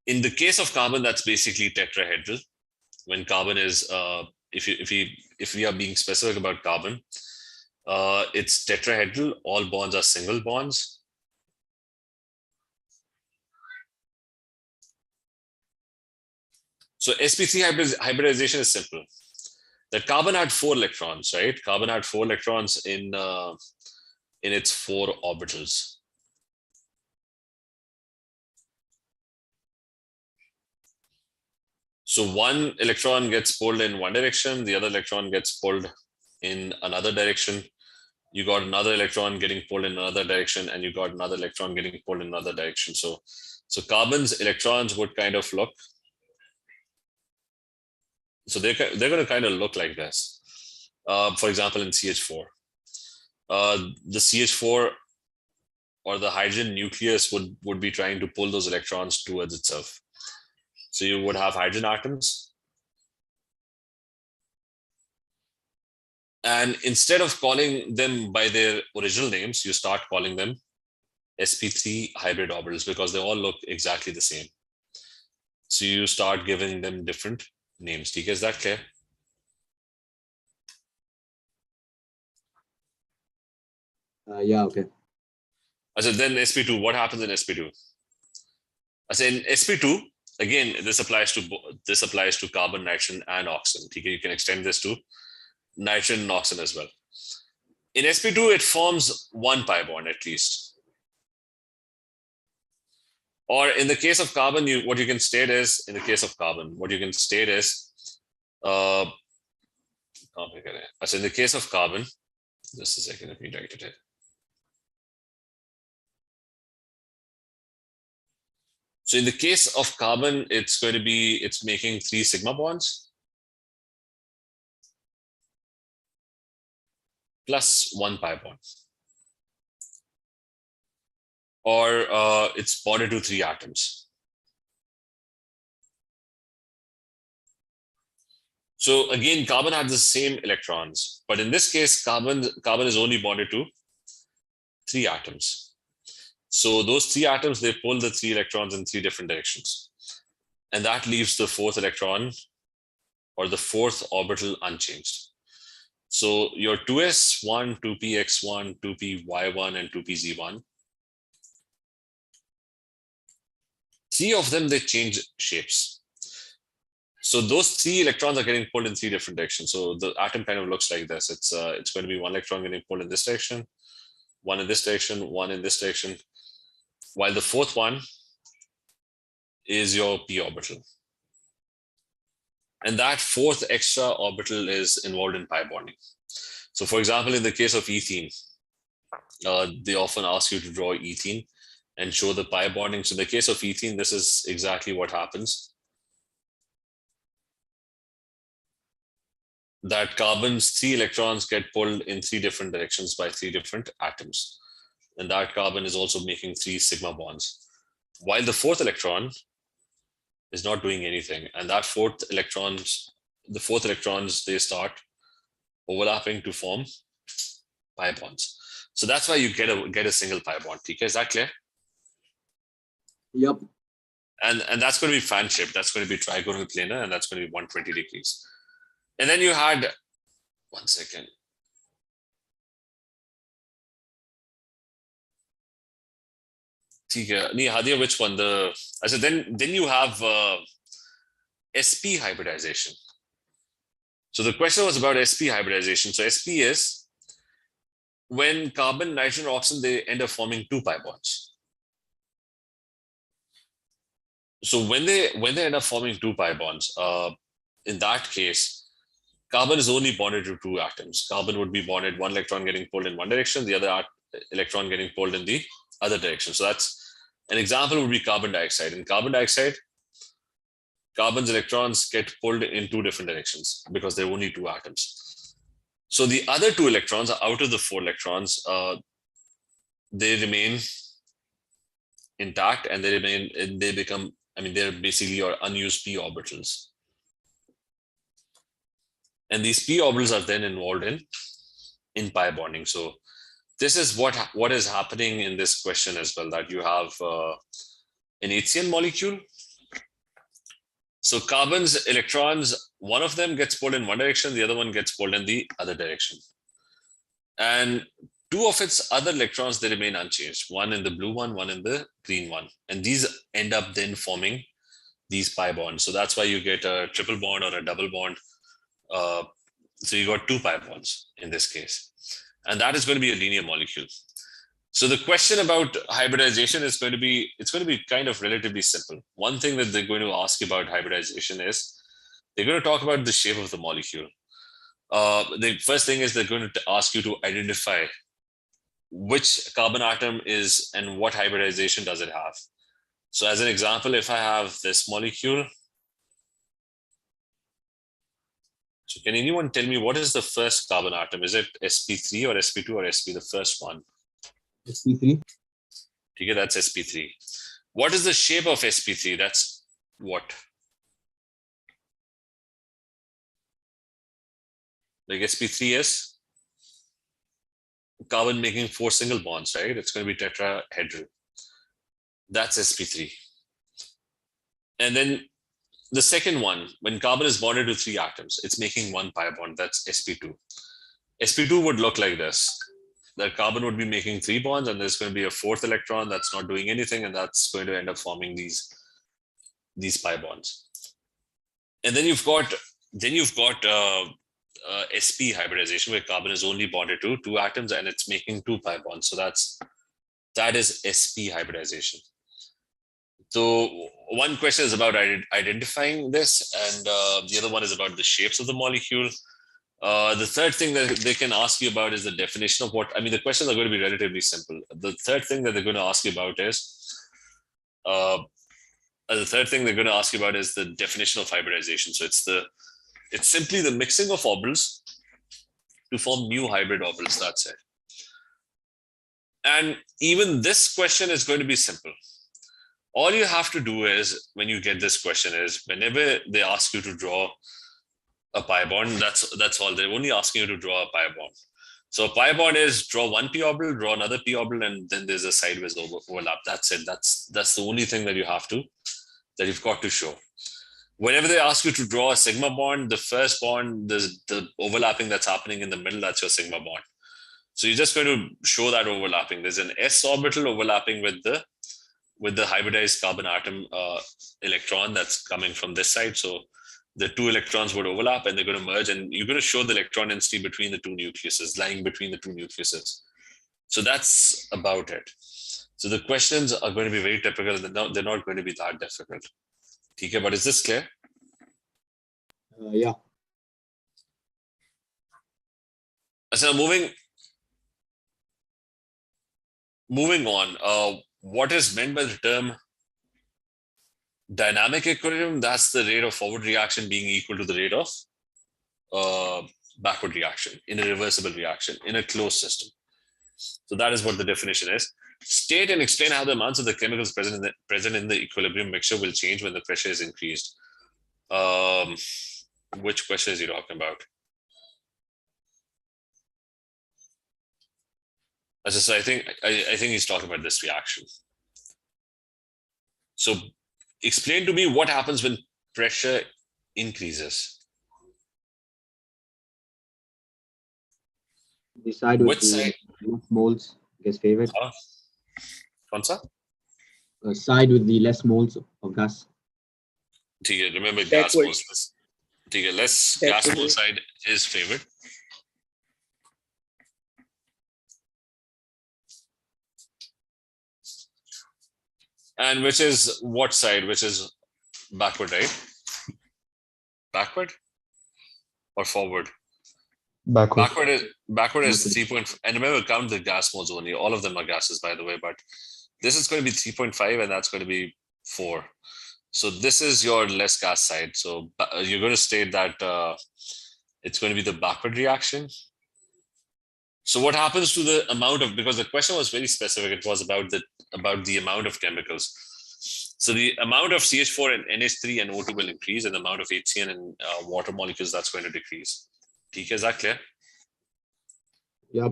Speaker 1: In the case of carbon, that's basically tetrahedral. When carbon is, if we are being specific about carbon, it's tetrahedral. All bonds are single bonds. So Sp3 hybridization is simple. That carbon had 4 electrons, right? Carbon had 4 electrons in its 4 orbitals. So one electron gets pulled in one direction, the other electron gets pulled in another direction. You got another electron getting pulled in another direction, and you got another electron getting pulled in another direction. So carbon's electrons would kind of look. So they're going to kind of look like this. For example, in CH4, the CH4 or the hydrogen nucleus would be trying to pull those electrons towards itself. So you would have hydrogen atoms. And instead of calling them by their original names, you start calling them sp3 hybrid orbitals because they all look exactly the same. So you start giving them different names. TK, is that clear?
Speaker 5: Yeah, okay.
Speaker 1: I said then sp2, what happens in sp2? I said in sp2, again, this applies to carbon, nitrogen, and oxygen. TK, you can extend this to nitrogen and oxygen as well. In sp2, it forms one pi bond at least. Or in the case of carbon, what you can state is, just in the case of carbon, just a second, let me write it here. So in the case of carbon, it's making 3 sigma bonds plus 1 pi bond. Or it's bonded to 3 atoms. So again, carbon has the same electrons, but in this case, carbon is only bonded to 3 atoms. So those 3 atoms, they pull the 3 electrons in 3 different directions. And that leaves the 4th electron or the 4th orbital unchanged. So your 2s1, 2px1, 2py1, and 2pz1, 3 of them, they change shapes. So those 3 electrons are getting pulled in 3 different directions. So the atom kind of looks like this. It's going to be 1 electron getting pulled in this direction, 1 in this direction, 1 in this direction, while the 4th one is your p orbital. And that 4th extra orbital is involved in pi bonding. So for example, in the case of ethene, they often ask you to draw ethene and show the pi bonding. So in the case of ethene, this is exactly what happens. That carbon's 3 electrons get pulled in 3 different directions by 3 different atoms. And that carbon is also making 3 sigma bonds. While the 4th electron is not doing anything. And that 4th electrons, they start overlapping to form pi bonds. So that's why you get a single pi bond. TK, is that clear?
Speaker 5: Yep.
Speaker 1: And that's going to be fan shaped. That's going to be trigonal planar, and that's going to be 120 degrees. And then you had, one second. Hadia, which one? I said then you have Sp hybridization. So the question was about Sp hybridization. So Sp is when carbon, nitrogen, oxygen, they end up forming 2 pi bonds. So when they end up forming 2 pi bonds, in that case, carbon is only bonded to 2 atoms. Carbon would be bonded, 1 electron getting pulled in one direction, the other electron getting pulled in the other direction. So that's an example would be carbon dioxide. In carbon dioxide, carbon's electrons get pulled in 2 different directions because there are only 2 atoms. So the other 2 electrons are out of the 4 electrons, they remain intact and they're basically your unused p orbitals. And these p orbitals are then involved in pi bonding. So this is what is happening in this question as well, that you have an HCN molecule. So carbon's electrons, one of them gets pulled in one direction, the other one gets pulled in the other direction. And 2 of its other electrons, they remain unchanged. 1 in the blue one in the green one. And these end up then forming these pi bonds. So that's why you get a triple bond or a double bond. So you got 2 pi bonds in this case. And that is going to be a linear molecule. So the question about hybridization is going to be kind of relatively simple. One thing that they're going to ask you about hybridization is they're going to talk about the shape of the molecule. The first thing is they're going to ask you to identify which carbon atom is and what hybridization does it have. So as an example, if I have this molecule, so can anyone tell me what is the first carbon atom? Is it sp3 or sp2 or sp, the first one?
Speaker 5: Sp3.
Speaker 1: Okay, that's sp3. What is the shape of sp3? That's what? Like sp3 is carbon making 4 single bonds, right? It's going to be tetrahedral. That's sp3. And then the second one, when carbon is bonded to 3 atoms, it's making 1 pi bond. That's sp2. sp2 would look like this. That carbon would be making 3 bonds, and there's going to be a 4th electron that's not doing anything, and that's going to end up forming these pi bonds. And then you've got Sp hybridization, where carbon is only bonded to 2 atoms and it's making 2 pi bonds. So that is Sp hybridization. So one question is about identifying this, and the other one is about the shapes of the molecule. The third thing that they can ask you about is the definition of what, I mean, the questions are going to be relatively simple. The third thing that they're going to ask you about is, the definition of hybridization. So it's simply the mixing of orbitals to form new hybrid orbitals, that's it. And even this question is going to be simple. All you have to do is, when you get this question, is whenever they ask you to draw a pi bond, that's all. They're only asking you to draw a pi bond. So a pi bond is draw 1 p orbital, draw another p orbital, and then there's a sideways overlap. That's it. That's the only thing that you've got to show. Whenever they ask you to draw a sigma bond, the first bond, the overlapping that's happening in the middle, that's your sigma bond. So you're just going to show that overlapping. There's an s orbital overlapping with the hybridized carbon atom electron that's coming from this side. So the 2 electrons would overlap and they're going to merge, and you're going to show the electron density between the 2 nucleuses, lying between the 2 nucleuses. So that's about it. So the questions are going to be very typical, and they're not going to be that difficult. Okay, but is this clear?
Speaker 5: Yeah.
Speaker 1: So moving on, what is meant by the term dynamic equilibrium? That's the rate of forward reaction being equal to the rate of backward reaction in a reversible reaction in a closed system. So that is what the definition is. State and explain how the amounts of the chemicals present in the equilibrium mixture will change when the pressure is increased. Which question is he talking about? So I think he's talking about this reaction. So explain to me what happens when pressure increases.
Speaker 5: The side with
Speaker 1: Which
Speaker 5: the
Speaker 1: side?
Speaker 5: less moles gets favored. Side with the less moles of gas.
Speaker 1: Remember, gas moles. Less gas mole side is favored. And which is what side? Which is backward, right? Backward or forward?
Speaker 6: Backward.
Speaker 1: Backward is 3. And remember, count the gas moles only. All of them are gases, by the way. But this is going to be 3.5, and that's going to be 4. So this is your less gas side. So you're going to state that it's going to be the backward reaction. So what happens to the amount of, because the question was very specific, it was about the amount of chemicals. So the amount of CH4 and NH3 and O2 will increase, and the amount of HCN and water molecules, that's going to decrease. TK, is that clear?
Speaker 5: Yeah.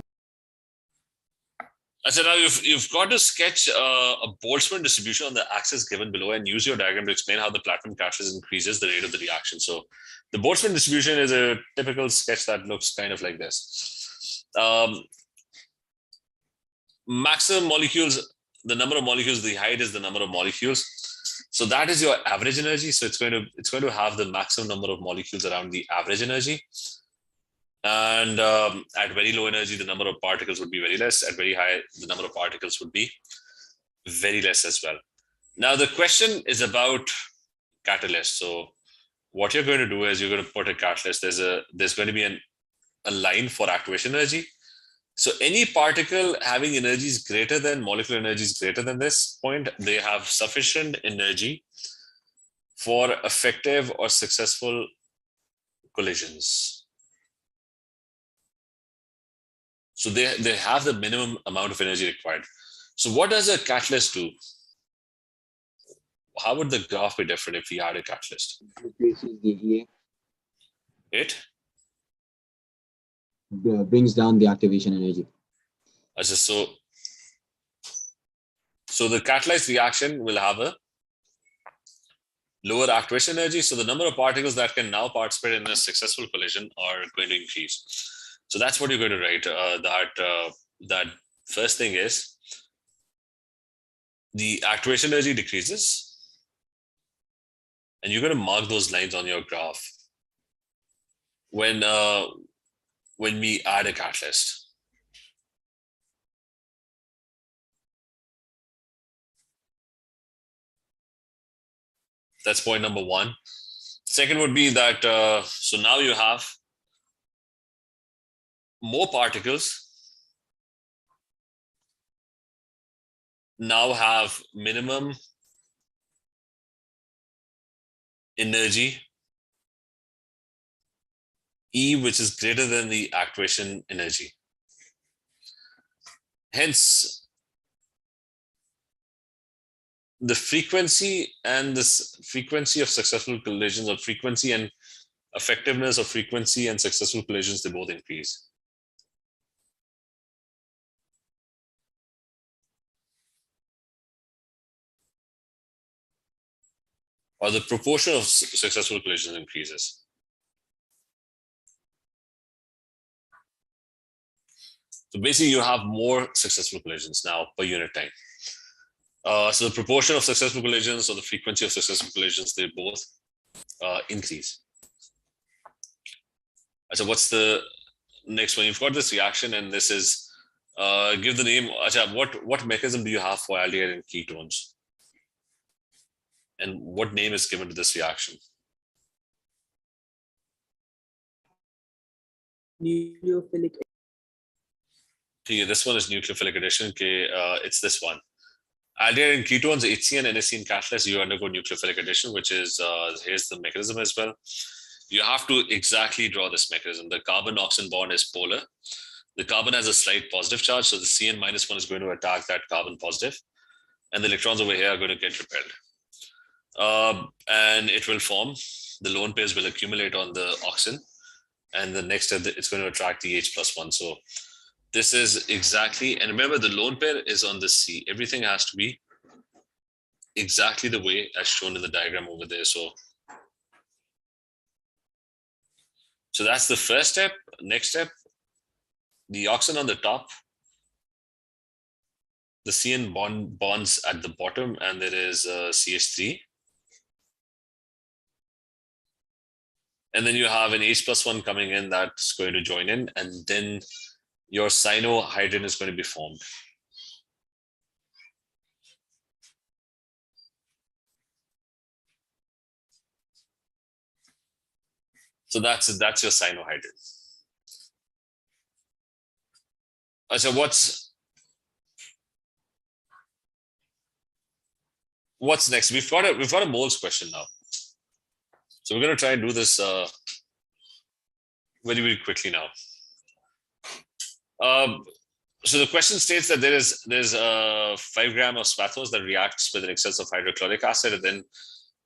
Speaker 1: I said now you've got to sketch a Boltzmann distribution on the axis given below and use your diagram to explain how the platinum catalyst increases the rate of the reaction. So the Boltzmann distribution is a typical sketch that looks kind of like this. Maximum molecules, the number of molecules, the height is the number of molecules. So that is your average energy. So it's going to have the maximum number of molecules around the average energy. And at very low energy, the number of particles would be very less. At very high, the number of particles would be very less as well. Now the question is about catalyst. So what you're going to do is you're going to put a catalyst. There's going to be a line for activation energy. So any particle having energies greater than molecular energies greater than this point, they have sufficient energy for effective or successful collisions. So they have the minimum amount of energy required. So what does a catalyst do? How would the graph be different if we had a catalyst?
Speaker 5: Increases the EA.
Speaker 1: It
Speaker 5: Brings down the activation energy.
Speaker 1: So the catalyzed reaction will have a lower activation energy. So the number of particles that can now participate in a successful collision are going to increase. So that's what you're going to write. That first thing is the activation energy decreases, and you're going to mark those lines on your graph when we add a catalyst. That's point number one. Second would be that, so now you have more particles now have minimum energy E, which is greater than the activation energy. Hence, the frequency and this frequency of successful collisions, or frequency and effectiveness of frequency and successful collisions, they both increase. Or the proportion of successful collisions increases. So basically you have more successful collisions now per unit time. So the proportion of successful collisions or the frequency of successful collisions, they both increase. So what's the next one? You've got this reaction, and this is, give the name, what mechanism do you have for aldehyde and ketones? And what name is given to this reaction?
Speaker 4: Nucleophilic.
Speaker 1: Okay, this one is nucleophilic addition. Okay, it's this one. Aldehyde and ketones, HCN, NSCN catalyst, you undergo nucleophilic addition, which is, here's the mechanism as well. You have to exactly draw this mechanism. The carbon-oxygen bond is polar. The carbon has a slight positive charge, so the CN minus one is going to attack that carbon positive, and the electrons over here are going to get repelled. And it will form, the lone pairs will accumulate on the oxygen, and the next step, it's going to attract the H plus one. So this is exactly, and remember the lone pair is on the C. Everything has to be exactly the way as shown in the diagram over there. So that's the first step. Next step, the oxygen on the top, the CN bonds at the bottom, and there is CH3. And then you have an H plus one coming in that's going to join in, and then your cyanohydrin is going to be formed. So that's your cyanohydrin. So what's next? We've got a moles question now. So we're going to try and do this very, very quickly now. So the question states that there's 5 grams of spathos that reacts with an excess of hydrochloric acid, and then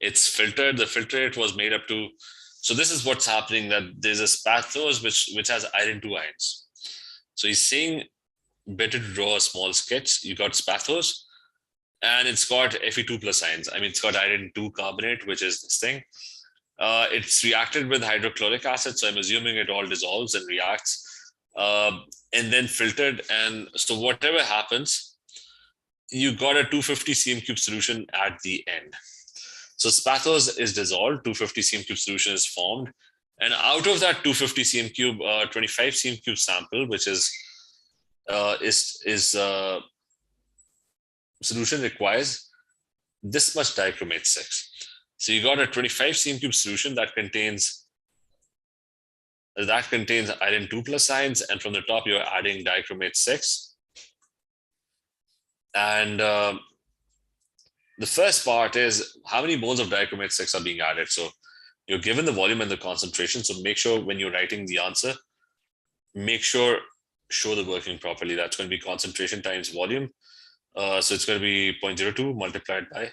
Speaker 1: it's filtered. The filtrate was made up to, so this is what's happening, that there's a spathos which has iron 2 ions. So he's saying better to draw a small sketch. You got spathos, and it's got Fe2 plus ions. I mean, it's got iron 2 carbonate, which is this thing. It's reacted with hydrochloric acid, so I'm assuming it all dissolves and reacts, and then filtered. And so whatever happens, you got a 250 cm3 solution at the end. So spathos is dissolved, 250 cm3 solution is formed, and out of that 250 cm3, 25 cm3 sample, which is solution requires this much dichromate 6. So you got a 25 cm3 solution that contains iron 2 plus ions, and from the top you're adding dichromate 6. And the first part is how many moles of dichromate 6 are being added. So you're given the volume and the concentration. So make sure when you're writing the answer, show the working properly. That's going to be concentration times volume. So it's going to be 0.02 multiplied by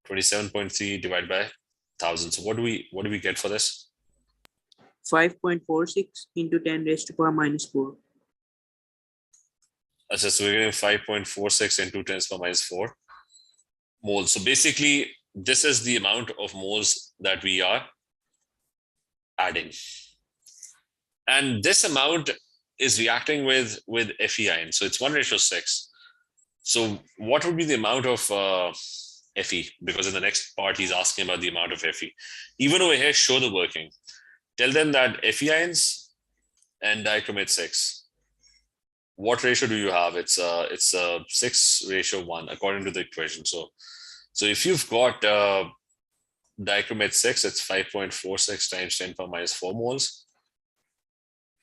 Speaker 1: 27.3 divided by 1000. So what do we get for this?
Speaker 4: 5.46 into 10 raised to power minus 4.
Speaker 1: So we're getting 5.46 into 10 to the minus 4 moles. So basically, this is the amount of moles that we are adding. And this amount is reacting with Fe ion. So it's 1:6. So what would be the amount of Fe? Because in the next part, he's asking about the amount of Fe. Even over here, show the working. Tell them that Fe ions and dichromate 6. What ratio do you have? It's a 6:1 according to the equation. So if you've got dichromate 6, it's 5.46 times 10 to the minus 4 moles.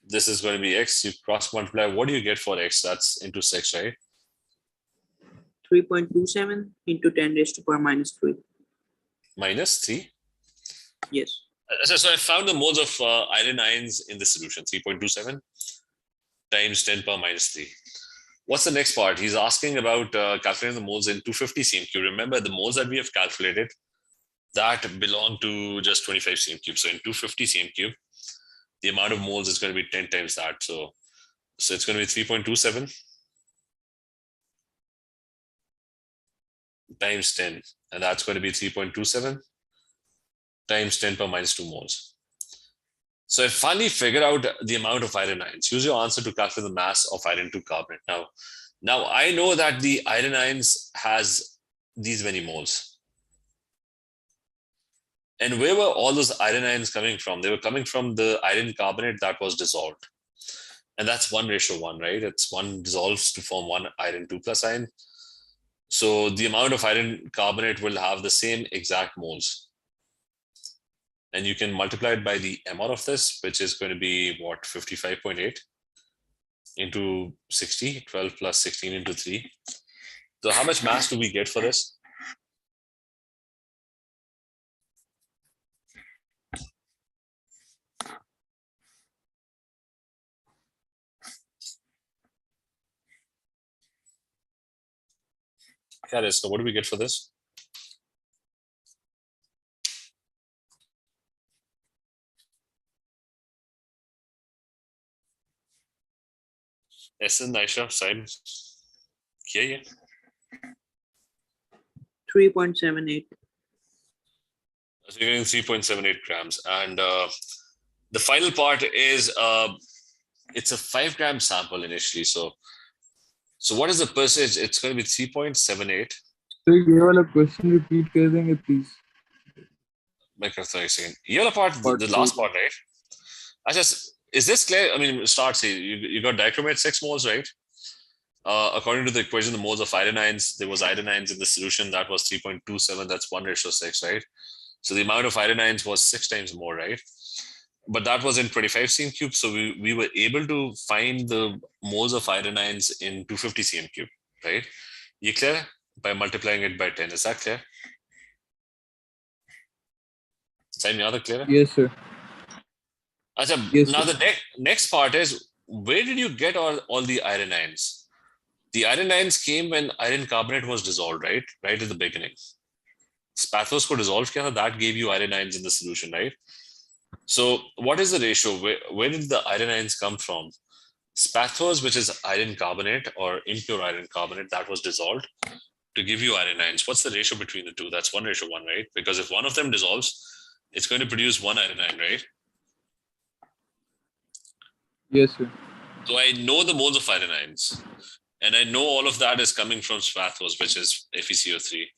Speaker 1: This is going to be X. You cross multiply. What do you get for X? That's into 6, right?
Speaker 4: 3.27 into 10 raised to power minus 3.
Speaker 1: Minus 3?
Speaker 4: Yes.
Speaker 1: So I found the moles of iron ions in the solution, 3.27 times 10 to the power minus 3. What's the next part? He's asking about calculating the moles in 250 cm3. Remember, the moles that we have calculated, that belong to just 25 cm3. So in 250 cm3, the amount of moles is going to be 10 times that. So it's going to be 3.27 times 10. And that's going to be 3.27 times 10 to the power minus 2 moles. So I finally figured out the amount of iron ions. Use your answer to calculate the mass of iron 2 carbonate. Now I know that the iron ions has these many moles. And where were all those iron ions coming from? They were coming from the iron carbonate that was dissolved. And that's 1:1, right? It's 1 dissolves to form 1 iron 2 plus ion. So the amount of iron carbonate will have the same exact moles. And you can multiply it by the MR of this, which is going to be what, 55.8 into 60, 12 plus 16 into 3. So how much mass do we get for this? So what do we get for this? Essen, Aisha, side. Yeah.
Speaker 4: 3.78.
Speaker 1: So you're getting 3.78 grams. And the final part is it's a 5 gram sample initially. So what is the percentage? It's going to be 3.78.
Speaker 7: So you have a question, repeat कर देंगे please.
Speaker 1: Microphone again. You have a part, the last part, right? Is this clear? I mean, start say you got dichromate 6 moles, right? According to the equation, the moles of iron ions, there was iron ions in the solution that was 3.27. That's 1:6, right? So the amount of iron ions was 6 times more, right? But that was in 25 cm3. So we were able to find the moles of iron ions in 250 cm3, right? You clear? By multiplying it by 10. Is that clear? Clear?
Speaker 7: Yes, sir.
Speaker 1: Yes, now the next part is, where did you get all the iron ions? The iron ions came when iron carbonate was dissolved, right? Right at the beginning. Spathos ko dissolve kiya tha, that gave you iron ions in the solution, right? So what is the ratio? Where did the iron ions come from? Spathos, which is iron carbonate or impure iron carbonate that was dissolved to give you iron ions. What's the ratio between the two? That's 1:1, right? Because if one of them dissolves, it's going to produce 1 iron ion, right?
Speaker 7: Yes, sir.
Speaker 1: So I know the moles of iron ions, and I know all of that is coming from spathos, which is FeCO3.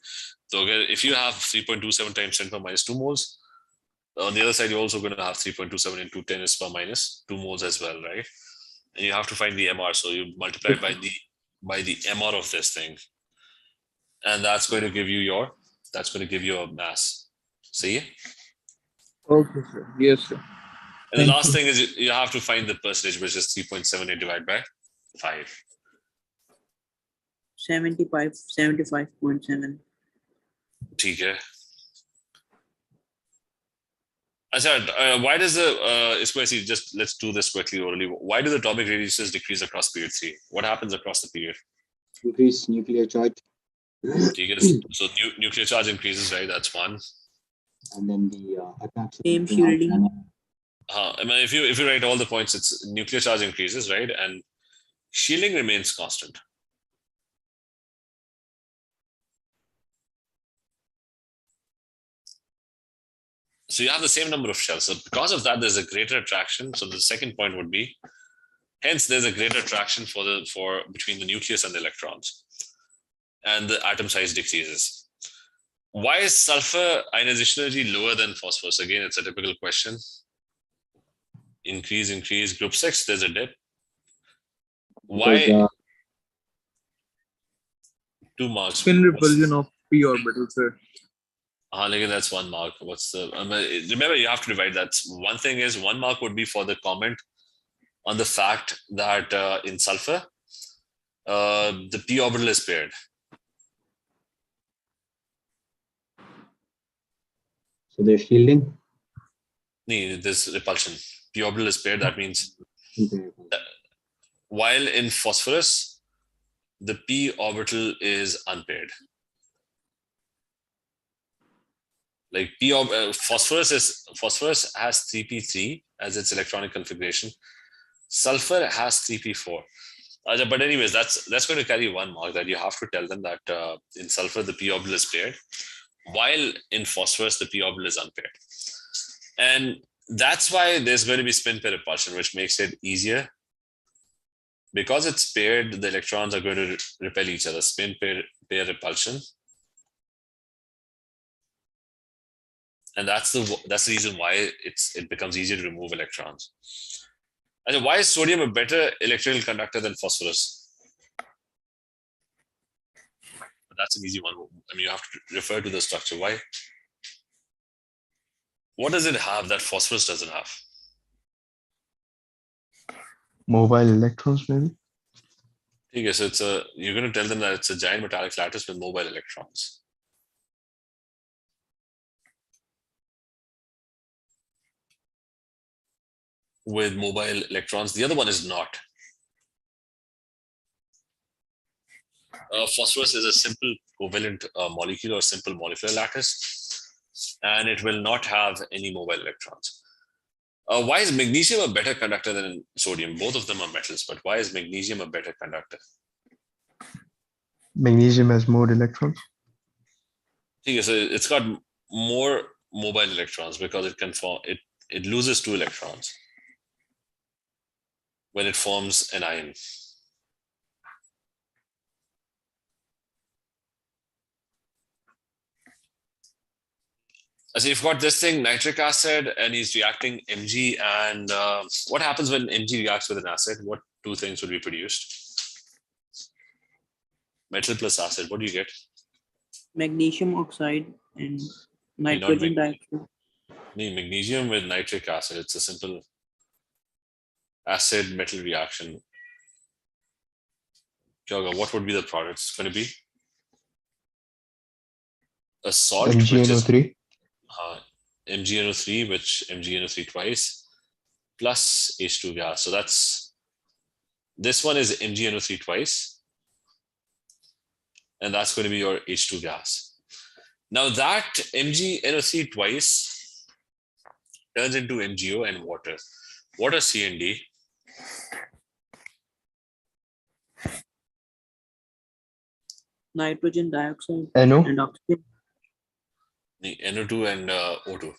Speaker 1: So if you have 3.27 times 10 to the minus 2 moles, on the other side, you're also going to have 3.27 into 10 to the minus 2 moles as well, right? And you have to find the MR. So you multiply by the MR of this thing. And that's going to give you your mass. See?
Speaker 7: Okay, sir. Yes, sir.
Speaker 1: And the last thing is you have to find the percentage, which is 3.78 divided by 5.
Speaker 4: 75.7.
Speaker 1: Okay. Why does just let's do this quickly orally. Why do the atomic radiuses decrease across period 3? What happens across the period?
Speaker 5: Increase nuclear charge.
Speaker 1: So nuclear charge increases, right? That's 1.
Speaker 5: And then the attacks.
Speaker 4: Same shielding.
Speaker 1: I mean, if you write all the points, it's nuclear charge increases, right? And Shielding remains constant. So you have the same number of shells. So because of that, there's a greater attraction. So the second point would be, hence there's a greater attraction between the nucleus and the electrons, and the atom size decreases. Why is sulfur ionization energy lower than phosphorus? Again, it's a typical question. Increase. Group 6, there's a dip. Why?
Speaker 5: Because,
Speaker 1: 2 marks.
Speaker 7: Spin repulsion of p orbital, sir.
Speaker 1: That's 1 mark. What's the? Remember, you have to divide that. One thing is 1 mark would be for the comment on the fact that in sulfur, the p orbital is paired.
Speaker 5: so they're shielding.
Speaker 1: This repulsion. P orbital is paired. That means
Speaker 5: Okay.
Speaker 1: while in phosphorus, the p orbital is unpaired. Like phosphorus has 3p3 as its electronic configuration. Sulfur has 3p4. But anyways, that's going to carry 1 mark, that you have to tell them that in sulfur the p orbital is paired, while in phosphorus the p orbital is unpaired. And that's why there's going to be spin pair repulsion, which makes it easier. Because it's paired, the electrons are going to repel each other. Spin pair repulsion. And that's the reason why it becomes easier to remove electrons. And why is sodium a better electrical conductor than phosphorus? But that's an easy one. I mean, you have to refer to the structure. Why? What does it have that phosphorus doesn't have?
Speaker 6: Mobile electrons, maybe?
Speaker 1: Okay, so you're going to tell them that it's a giant metallic lattice with mobile electrons. With mobile electrons. The other one is not. Phosphorus is a simple covalent molecule or simple molecular lattice, and it will not have any mobile electrons. Why is magnesium a better conductor than sodium? Both of them are metals, but why is magnesium a better conductor?
Speaker 6: Magnesium has more electrons.
Speaker 1: Okay, so it's got more mobile electrons because it can form it loses 2 electrons when it forms an ion. So you've got this thing, nitric acid, and he's reacting Mg. And what happens when Mg reacts with an acid? What 2 things would be produced? Metal plus acid, what do you get?
Speaker 4: Magnesium oxide and nitrogen dioxide.
Speaker 1: Magnesium with nitric acid. It's a simple acid metal reaction. What would be the product? It's going to be a salt,
Speaker 6: MgNO3.
Speaker 1: MgNO3, which MgNO3 twice, plus H2 gas. So this one is MgNO3 twice, and that's going to be your H2 gas. Now that MgNO3 twice turns into MgO and water. What are C and D?
Speaker 4: Nitrogen dioxide
Speaker 6: NO.
Speaker 4: and oxygen.
Speaker 1: The NO2 and O2.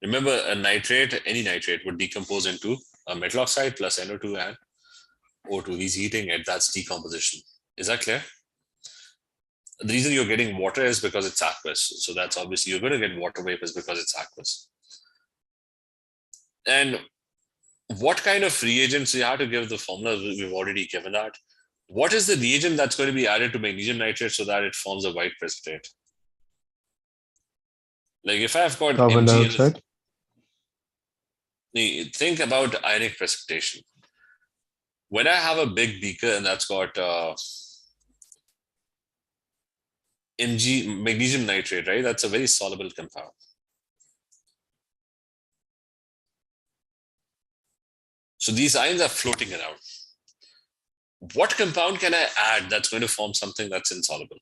Speaker 1: Remember, a nitrate, any nitrate would decompose into a metal oxide plus NO2 and O2. He's heating it. That's decomposition. Is that clear? The reason you're getting water is because it's aqueous. So that's obviously you're going to get water vapors because it's aqueous. And what kind of reagents you have to give the formula? We've already given that. What is the reagent that's going to be added to magnesium nitrate so that it forms a white precipitate? Like if I've got
Speaker 6: Carbon dioxide.
Speaker 1: Think about ionic precipitation. When I have a big beaker and that's got magnesium nitrate, right? That's a very soluble compound. So these ions are floating around. What compound can I add that's going to form something that's insoluble,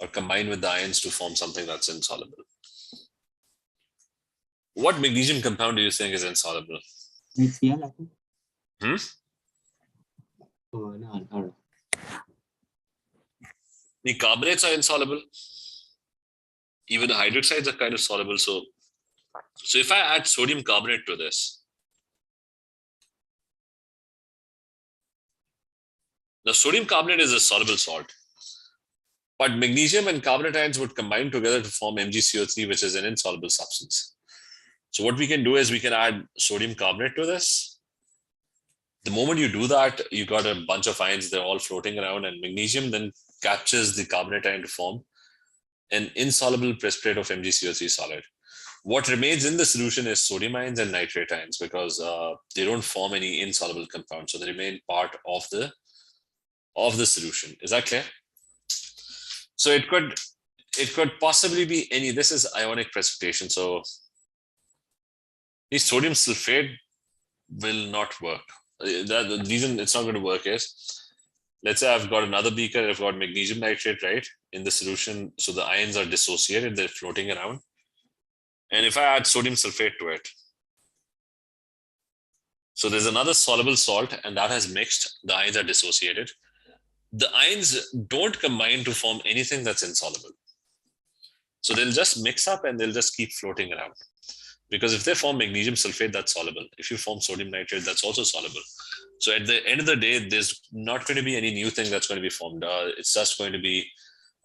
Speaker 1: or combine with the ions to form something that's insoluble? What magnesium compound do you think is insoluble?
Speaker 5: HCl, I think. Oh, no, I don't know.
Speaker 1: The carbonates are insoluble. Even the hydroxides are kind of soluble. So if I add sodium carbonate to this, now sodium carbonate is a soluble salt, but magnesium and carbonate ions would combine together to form MgCO3, which is an insoluble substance. So what we can do is we can add sodium carbonate to this. The moment you do that, you got a bunch of ions, they're all floating around, and magnesium then captures the carbonate ion to form an insoluble precipitate of MgCO3 solid. What remains in the solution is sodium ions and nitrate ions because they don't form any insoluble compound. So they remain part of the solution. Is that clear? So it could possibly be any, this is ionic precipitation. So the sodium sulfate will not work. The reason it's not going to work is, let's say I've got another beaker, I've got magnesium nitrate, right, in the solution. So the ions are dissociated, they're floating around. And if I add sodium sulfate to it, so there's another soluble salt and that has mixed, the ions are dissociated. The ions don't combine to form anything that's insoluble. So they'll just mix up and they'll just keep floating around. Because if they form magnesium sulfate, that's soluble. If you form sodium nitrate, that's also soluble. So at the end of the day, there's not going to be any new thing that's going to be formed. It's just going to be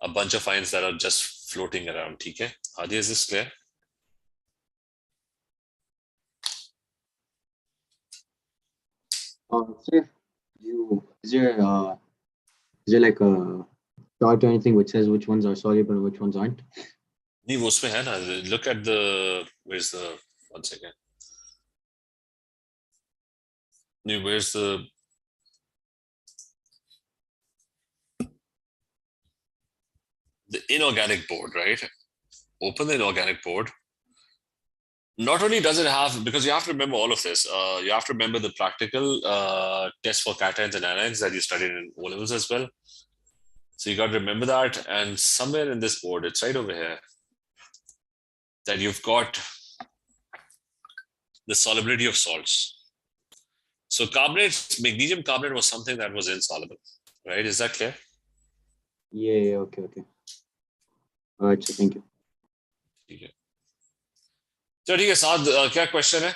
Speaker 1: a bunch of ions that are just floating around. Okay? Hadi, is this clear?
Speaker 5: Sir, is there like a chart or anything which says which ones are soluble and which ones aren't?
Speaker 1: नहीं वो उसमें है ना, look at the, where's the, one second, नहीं where's the inorganic board, right? Open the inorganic board. Not only does it have, because you have to remember all of this, you have to remember the practical test for cations and anions that you studied in O levels as well. So you got to remember that, and somewhere in this board, it's right over here, that you've got the solubility of salts. So carbonates, magnesium carbonate was something that was insoluble, right? Is that clear?
Speaker 5: Yeah, okay. All right, so thank you.
Speaker 1: Okay. So ठीक है साथ क्या question है?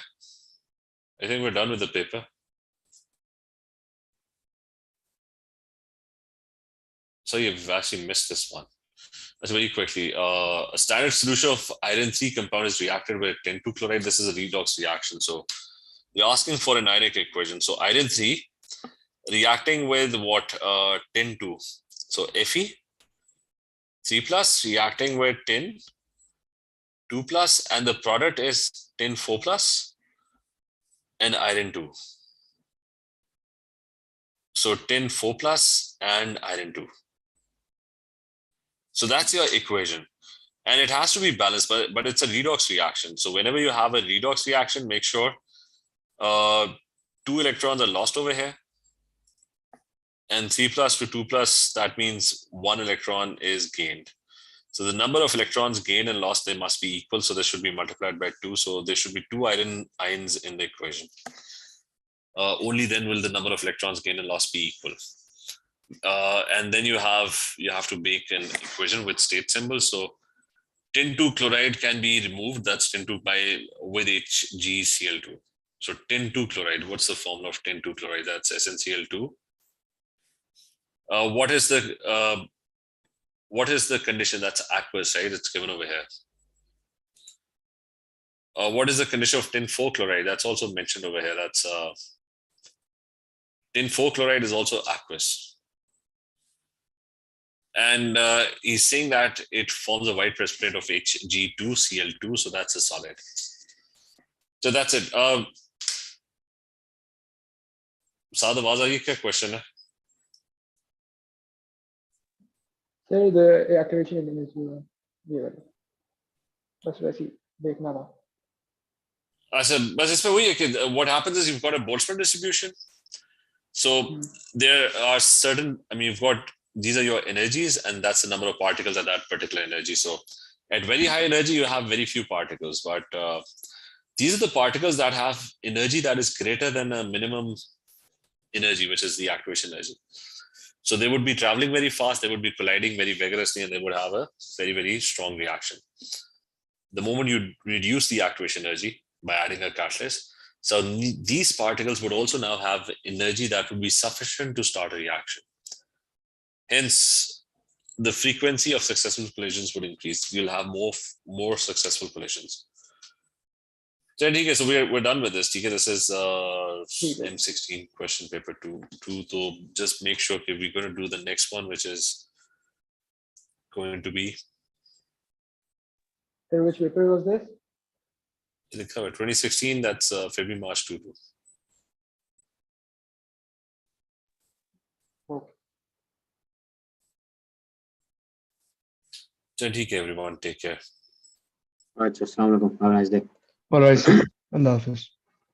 Speaker 1: I think we're done with the paper. So you've actually missed this one. That's very quickly. A standard solution of iron 3 compound is reacted with tin 2 chloride. This is a redox reaction. So you're asking for an ionic equation. So iron 3 reacting with what? Tin 2. So Fe 3 plus reacting with tin 2 plus, and the product is tin 4 plus and iron 2. So tin 4 plus and iron 2. So that's your equation. And it has to be balanced, but it's a redox reaction. So whenever you have a redox reaction, make sure 2 electrons are lost over here. And 3 plus to 2 plus, that means 1 electron is gained. So the number of electrons gained and lost, they must be equal. So this should be multiplied by 2. So there should be 2 ions in the equation. Only then will the number of electrons gained and lost be equal. And then you have to make an equation with state symbols. So tin 2 chloride can be removed. That's tin 2 with HgCl2. So tin 2 chloride, what's the formula of tin 2 chloride? That's SnCl2. What is the condition? That's aqueous, right? It's given over here. What is the condition of tin 4 chloride? That's also mentioned over here. That's tin 4 chloride is also aqueous. And he's saying that it forms a white precipitate of Hg2Cl2, so that's a solid. So that's it. Saad, आवाज आ रही है क्या question है?
Speaker 8: Sir, the activation elements ये वाले बस वैसे ही देखना था.
Speaker 1: अच्छा, बस इसमें वही है कि what happens is you've got a Boltzmann distribution. So there are certain, you've got, these are your energies, and that's the number of particles at that particular energy. So at very high energy, you have very few particles, but these are the particles that have energy that is greater than a minimum energy, which is the activation energy. So they would be traveling very fast, they would be colliding very vigorously, and they would have a very, very strong reaction. The moment you reduce the activation energy by adding a catalyst, so these particles would also now have energy that would be sufficient to start a reaction. Hence, the frequency of successful collisions would increase. You'll have more successful collisions. So we're done with this. This is M16 question paper 2. So just make sure we're going to do the next one, which is going to be.
Speaker 8: So which paper was this?
Speaker 1: In the cover 2016. That's February March 22.
Speaker 8: Okay.
Speaker 1: Everyone, take care.
Speaker 5: All right, so assalamu alaikum. Have a nice day.
Speaker 6: All right, sir. Allah Hafiz.